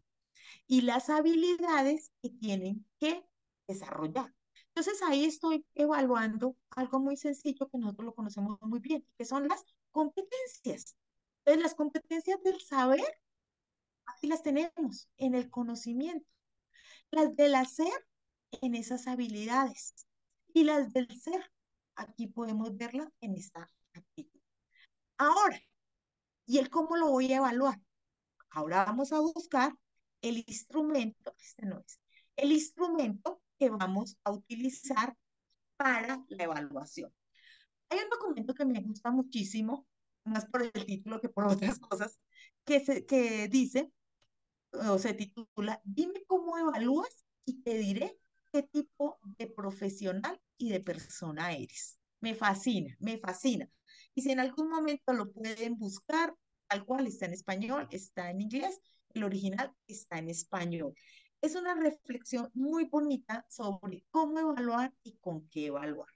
y las habilidades que tienen que desarrollar. Entonces ahí estoy evaluando algo muy sencillo que nosotros lo conocemos muy bien, que son las competencias. Entonces las competencias del saber, aquí las tenemos en el conocimiento. Las del hacer, en esas habilidades. Y las del ser, aquí podemos verlas en esta actitud. Ahora, ¿y el cómo lo voy a evaluar? Ahora vamos a buscar el instrumento, este no es, el instrumento que vamos a utilizar para la evaluación. Hay un documento que me gusta muchísimo, más por el título que por otras cosas, que dice, o se titula, Dime cómo evalúas y te diré qué tipo de profesional y de persona eres. Me fascina, me fascina. Y si en algún momento lo pueden buscar, tal cual está en español, está en inglés, el original está en español. Es una reflexión muy bonita sobre cómo evaluar y con qué evaluar.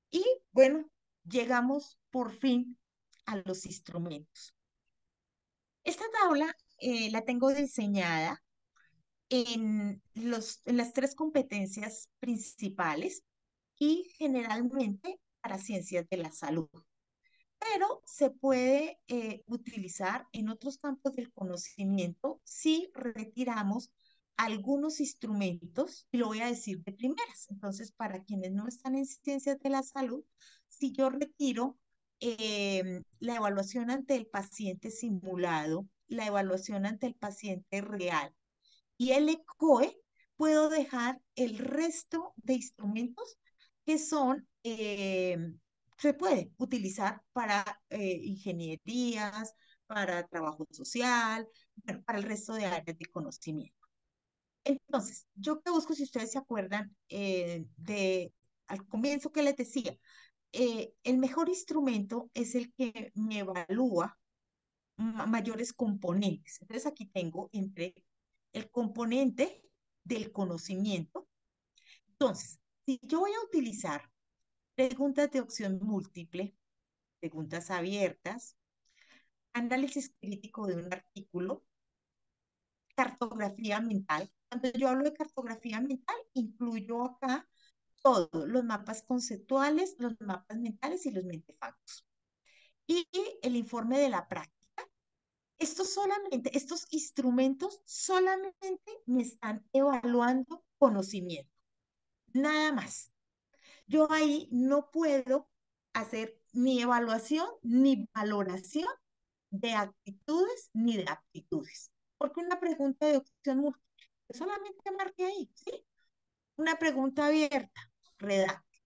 Y bueno, llegamos por fin a los instrumentos. Esta tabla la tengo diseñada en las tres competencias principales y generalmente para ciencias de la salud, pero se puede utilizar en otros campos del conocimiento si retiramos algunos instrumentos, y lo voy a decir de primeras. Entonces, para quienes no están en ciencias de la salud, si yo retiro la evaluación ante el paciente simulado, la evaluación ante el paciente real, y el ECOE, puedo dejar el resto de instrumentos que son, se puede utilizar para ingenierías, para trabajo social, bueno, para el resto de áreas de conocimiento. Entonces, yo que busco, si ustedes se acuerdan al comienzo que les decía, el mejor instrumento es el que me evalúa mayores componentes. Entonces aquí tengo entre el componente del conocimiento. Entonces, si yo voy a utilizar preguntas de opción múltiple, preguntas abiertas, análisis crítico de un artículo, cartografía mental. Cuando yo hablo de cartografía mental, incluyo acá todos los mapas conceptuales, los mapas mentales y los mentefactos. Y el informe de la práctica. Estos instrumentos solamente me están evaluando conocimiento, nada más. Yo ahí no puedo hacer ni evaluación ni valoración de actitudes ni de aptitudes, porque una pregunta de opción múltiple, solamente marque ahí, ¿sí? Una pregunta abierta, redacte.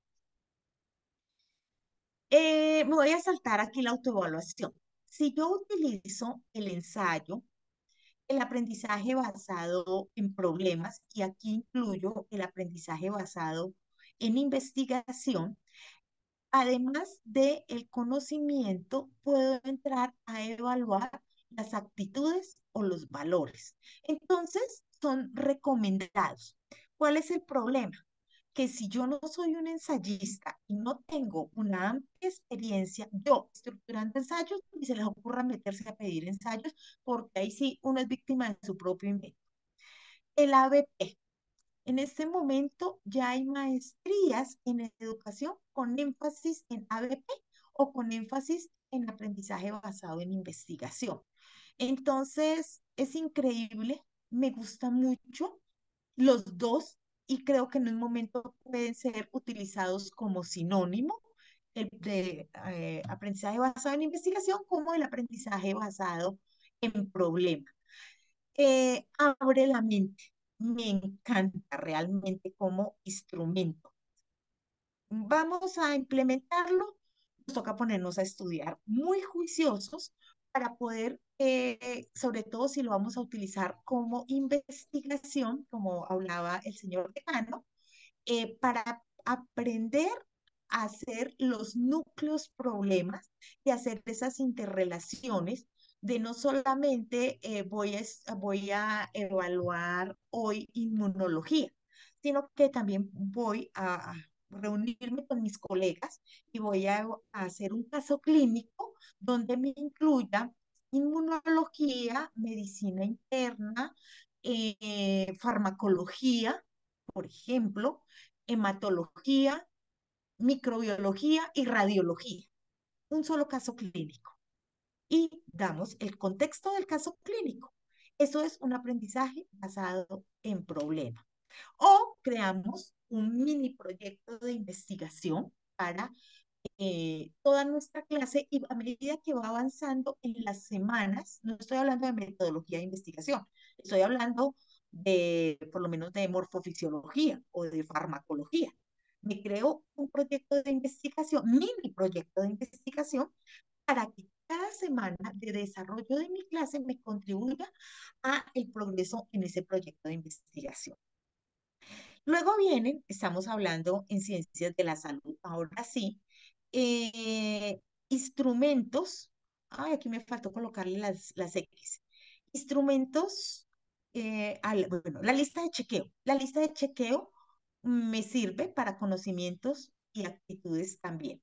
Me voy a saltar aquí la autoevaluación. Si yo utilizo el ensayo, el aprendizaje basado en problemas, y aquí incluyo el aprendizaje basado en investigación, además del conocimiento, puedo entrar a evaluar las actitudes o los valores. Entonces, son recomendados. ¿Cuál es el problema? Que si yo no soy un ensayista y no tengo una amplia experiencia, yo estructurando ensayos, ni se les ocurra meterse a pedir ensayos, porque ahí sí uno es víctima de su propio invento. El ABP. En este momento ya hay maestrías en educación con énfasis en ABP o con énfasis en aprendizaje basado en investigación. Entonces, es increíble, me gusta mucho los dos, y creo que en un momento pueden ser utilizados como sinónimo, el de aprendizaje basado en investigación como el aprendizaje basado en problema. Abre la mente, me encanta realmente como instrumento. Vamos a implementarlo, nos toca ponernos a estudiar muy juiciosos para poder, sobre todo si lo vamos a utilizar como investigación, como hablaba el señor decano, para aprender a hacer los núcleos problemas y hacer esas interrelaciones de no solamente voy a evaluar hoy inmunología, sino que también voy a reunirme con mis colegas y voy a hacer un caso clínico donde me incluya inmunología, medicina interna, farmacología, por ejemplo, hematología, microbiología y radiología. Un solo caso clínico. Y damos el contexto del caso clínico. Eso es un aprendizaje basado en problema. O creamos un mini proyecto de investigación para toda nuestra clase y a medida que va avanzando en las semanas, no estoy hablando de metodología de investigación, estoy hablando de, por lo menos, de morfofisiología o de farmacología. Me creo un proyecto de investigación, mini proyecto de investigación, para que cada semana de desarrollo de mi clase me contribuya a el progreso en ese proyecto de investigación. Luego vienen, estamos hablando en ciencias de la salud, ahora sí, instrumentos, ay, aquí me faltó colocarle las X, instrumentos, bueno, la lista de chequeo. La lista de chequeo me sirve para conocimientos y actitudes también.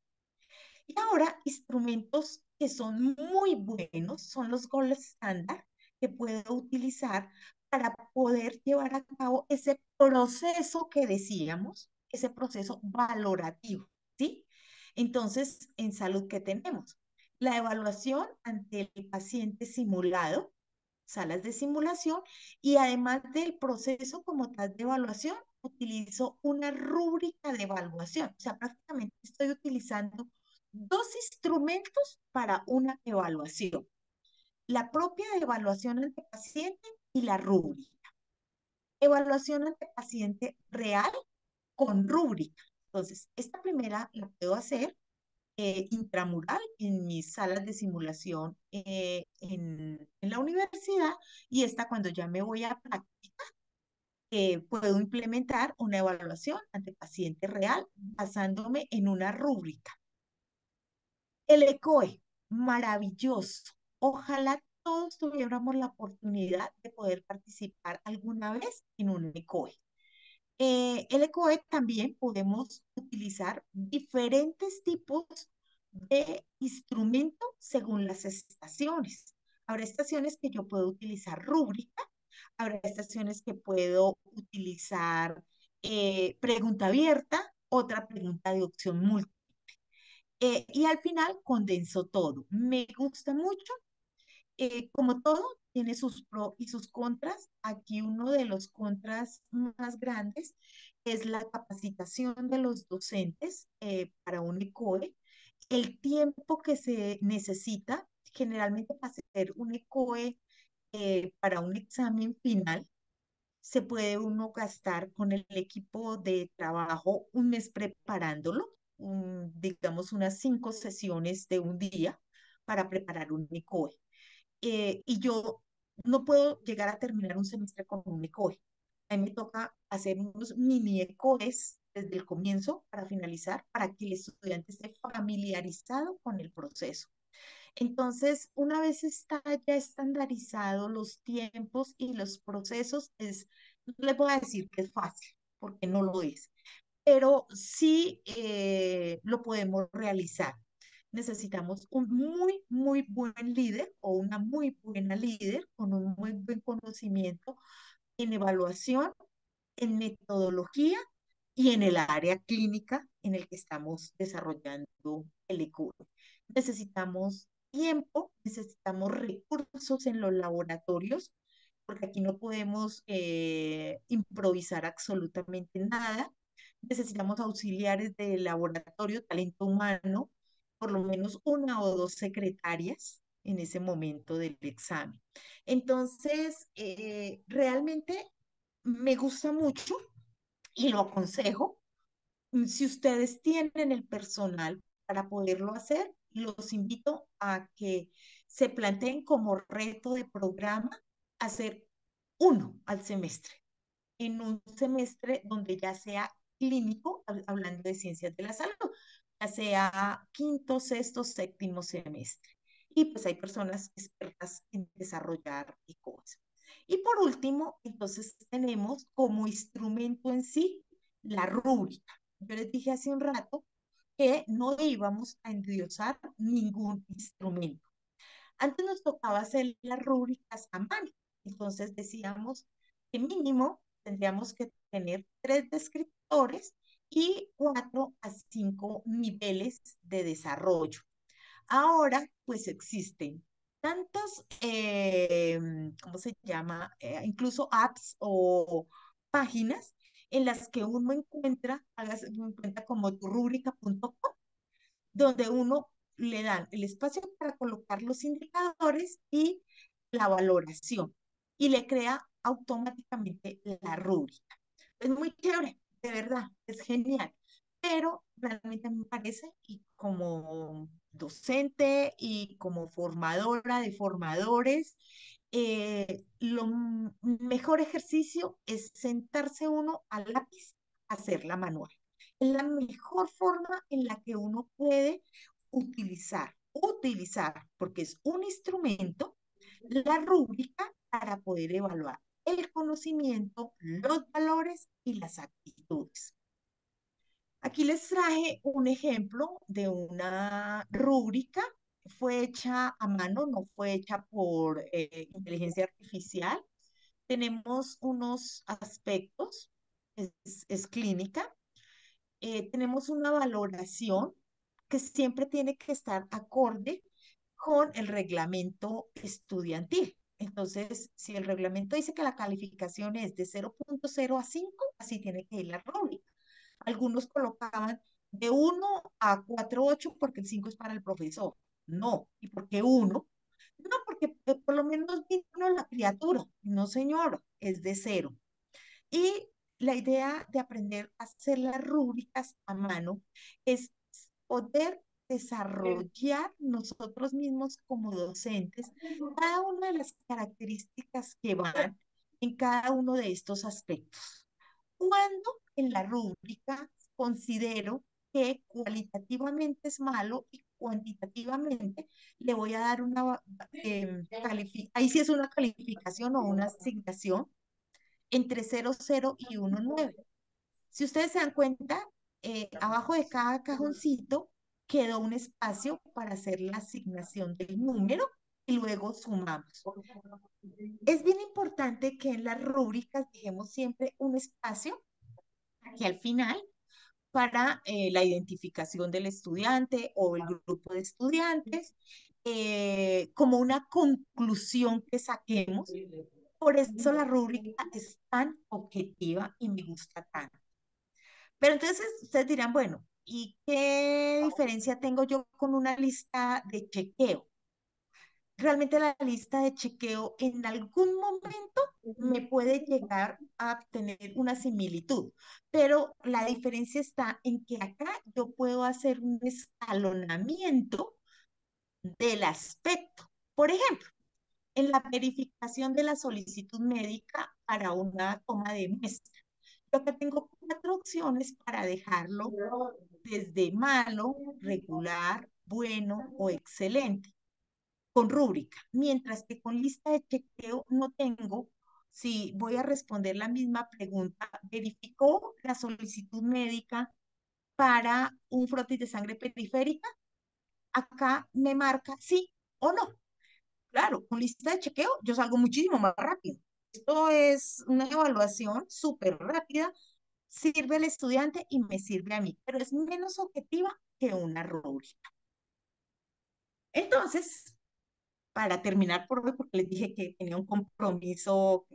Y ahora, instrumentos que son muy buenos son los gold standard que puedo utilizar para poder llevar a cabo ese proceso que decíamos, ese proceso valorativo, ¿sí? Entonces, en salud, ¿qué tenemos? La evaluación ante el paciente simulado, salas de simulación, y además del proceso como tal de evaluación, utilizo una rúbrica de evaluación. O sea, prácticamente estoy utilizando dos instrumentos para una evaluación. La propia evaluación ante paciente y la rúbrica. Evaluación ante paciente real con rúbrica. Entonces, esta primera la puedo hacer intramural en mis salas de simulación en la universidad, y esta cuando ya me voy a práctica, puedo implementar una evaluación ante paciente real basándome en una rúbrica. El ECOE, maravilloso. Ojalá todos tuviéramos la oportunidad de poder participar alguna vez en un ECOE. El ECOE también podemos utilizar diferentes tipos de instrumento según las estaciones. Habrá estaciones que yo puedo utilizar rúbrica, habrá estaciones que puedo utilizar pregunta abierta, otra pregunta de opción múltiple. Y al final condenso todo. Me gusta mucho. Como todo, tiene sus pros y sus contras. Aquí uno de los contras más grandes es la capacitación de los docentes para un ECOE. El tiempo que se necesita generalmente para hacer un ECOE para un examen final se puede uno gastar con el equipo de trabajo un mes preparándolo, digamos unas 5 sesiones de un día para preparar un ECOE. Y yo no puedo llegar a terminar un semestre con un ECOE. A mí me toca hacer unos mini ECOEs desde el comienzo para finalizar, para que el estudiante esté familiarizado con el proceso. Entonces, una vez está ya estandarizado los tiempos y los procesos, no les voy a decir que es fácil, porque no lo es, pero sí lo podemos realizar. Necesitamos un muy, muy buen líder o una muy buena líder con un muy buen conocimiento en evaluación, en metodología y en el área clínica en el que estamos desarrollando el ECUR. Necesitamos tiempo, necesitamos recursos en los laboratorios, porque aquí no podemos improvisar absolutamente nada. Necesitamos auxiliares de laboratorio, talento humano, por lo menos una o dos secretarias en ese momento del examen. Entonces, realmente me gusta mucho y lo aconsejo. Si ustedes tienen el personal para poderlo hacer, los invito a que se planteen como reto de programa hacer uno al semestre, en un semestre donde ya sea clínico, hablando de ciencias de la salud, ya sea quinto, sexto, séptimo semestre. Y pues hay personas expertas en desarrollar cosas. Y por último, entonces tenemos como instrumento en sí la rúbrica. Yo les dije hace un rato que no íbamos a endiosar ningún instrumento. Antes nos tocaba hacer las rúbricas a mano. Entonces decíamos que mínimo tendríamos que tener 3 descriptores y 4 a 5 niveles de desarrollo. Ahora, pues existen tantos, ¿cómo se llama? Incluso apps o páginas en las que uno encuentra, hágase en cuenta como turrubrica.com, donde uno le dan el espacio para colocar los indicadores y la valoración y le crea automáticamente la rúbrica. Es muy chévere, de verdad, es genial, pero realmente me parece, y como docente y como formadora de formadores, mejor ejercicio es sentarse uno al lápiz a hacer la manual. Es la mejor forma en la que uno puede utilizar, porque es un instrumento, la rúbrica para poder evaluar el conocimiento, los valores y las actitudes. Aquí les traje un ejemplo de una rúbrica. Fue hecha a mano, no fue hecha por inteligencia artificial. Tenemos unos aspectos, es clínica. Tenemos una valoración que siempre tiene que estar acorde con el reglamento estudiantil. Entonces, si el reglamento dice que la calificación es de 0.0 a 5, así tiene que ir la rúbrica. Algunos colocaban de 1 a 4.8 porque el 5 es para el profesor. No, ¿y por qué 1? No, porque por lo menos vino la criatura. No, señor, es de 0. Y la idea de aprender a hacer las rúbricas a mano es poder desarrollar nosotros mismos como docentes cada una de las características que van en cada uno de estos aspectos. Cuando en la rúbrica considero que cualitativamente es malo y cuantitativamente le voy a dar una, ahí sí es una calificación o una asignación entre 0,0 y 1,9. Si ustedes se dan cuenta, abajo de cada cajoncito quedó un espacio para hacer la asignación del número y luego sumamos. Es bien importante que en las rúbricas dejemos siempre un espacio aquí al final para la identificación del estudiante o el grupo de estudiantes, como una conclusión que saquemos. Por eso la rúbrica es tan objetiva y me gusta tanto. Pero entonces ustedes dirán, bueno, ¿y qué diferencia tengo yo con una lista de chequeo? Realmente la lista de chequeo en algún momento me puede llegar a tener una similitud, pero la diferencia está en que acá yo puedo hacer un escalonamiento del aspecto. Por ejemplo, en la verificación de la solicitud médica para una toma de muestra. Yo acá tengo 4 opciones para dejarlo desde malo, regular, bueno o excelente, con rúbrica, mientras que con lista de chequeo no tengo. Si voy a responder la misma pregunta, verificó la solicitud médica para un frotis de sangre periférica, acá me marca sí o no. Claro, con lista de chequeo yo salgo muchísimo más rápido. Esto es una evaluación súper rápida, sirve al estudiante y me sirve a mí, pero es menos objetiva que una rúbrica. Entonces, para terminar por hoy, porque les dije que tenía un compromiso,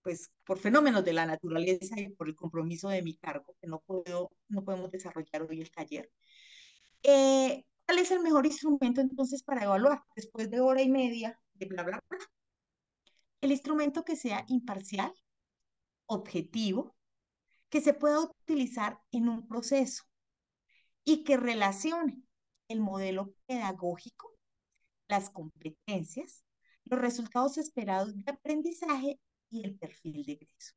pues por fenómenos de la naturaleza y por el compromiso de mi cargo, que no podemos desarrollar hoy el taller. ¿Cuál es el mejor instrumento entonces para evaluar después de hora y media de bla, bla, bla? El instrumento que sea imparcial, objetivo, que se pueda utilizar en un proceso y que relacione el modelo pedagógico, las competencias, los resultados esperados de aprendizaje y el perfil de egreso.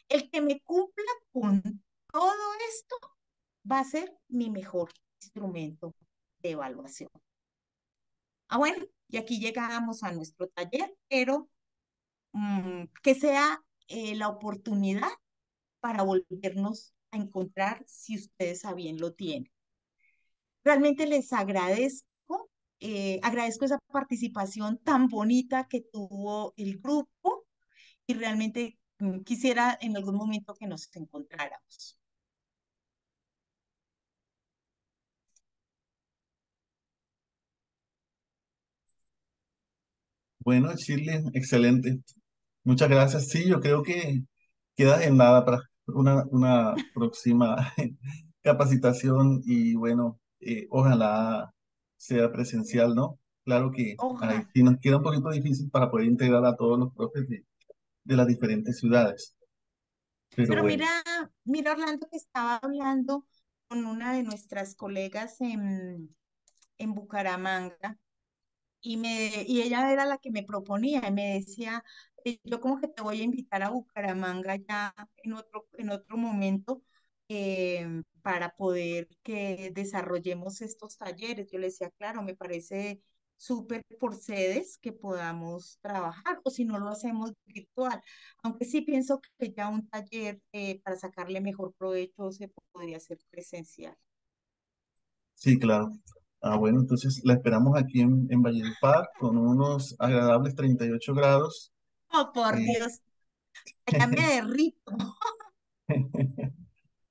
El que me cumpla con todo esto va a ser mi mejor instrumento de evaluación. Bueno, y aquí llegamos a nuestro taller, pero que sea la oportunidad para volvernos a encontrar si ustedes a bien lo tienen. Realmente les agradezco esa participación tan bonita que tuvo el grupo y realmente quisiera en algún momento que nos encontráramos. Bueno, Shirley, excelente. Muchas gracias. Sí, yo creo que queda agendada para una próxima capacitación y bueno, ojalá sea presencial, ¿no? Claro que ahí Ojalá. sí nos queda un poquito difícil para poder integrar a todos los profes de las diferentes ciudades, pero Pero bueno, mira Orlando que estaba hablando con una de nuestras colegas en Bucaramanga y ella era la que me proponía y me decía, yo como que te voy a invitar a Bucaramanga ya en otro momento para poder que desarrollemos estos talleres. Yo le decía, claro, me parece súper por sedes que podamos trabajar o si no lo hacemos virtual, aunque sí pienso que ya un taller para sacarle mejor provecho se podría hacer presencial. sí, claro. Ah, bueno, entonces la esperamos aquí en Valledupar con unos agradables 38 grados. Oh, por eh, Dios, allá me derrito.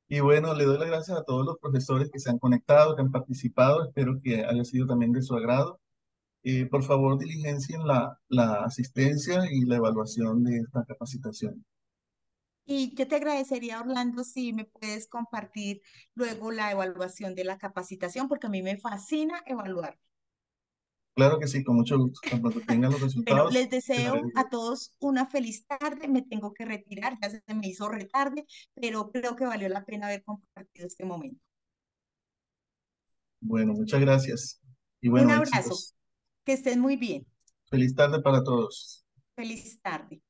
Y bueno, le doy las gracias a todos los profesores que se han conectado, que han participado. Espero que haya sido también de su agrado. Por favor, diligencien la asistencia y la evaluación de esta capacitación. Y yo te agradecería, Orlando, si me puedes compartir luego la evaluación de la capacitación, porque a mí me fascina evaluar. Claro que sí, con mucho gusto. Cuando tengan los Bueno, resultados, les se la haré deseo llegar. a todos una feliz tarde. Me tengo que retirar, ya se me hizo retarde, pero creo que valió la pena haber compartido este momento. Bueno, muchas gracias. Y Un bueno, abrazo, éxitos. que estés muy bien. Feliz tarde para todos. Feliz tarde.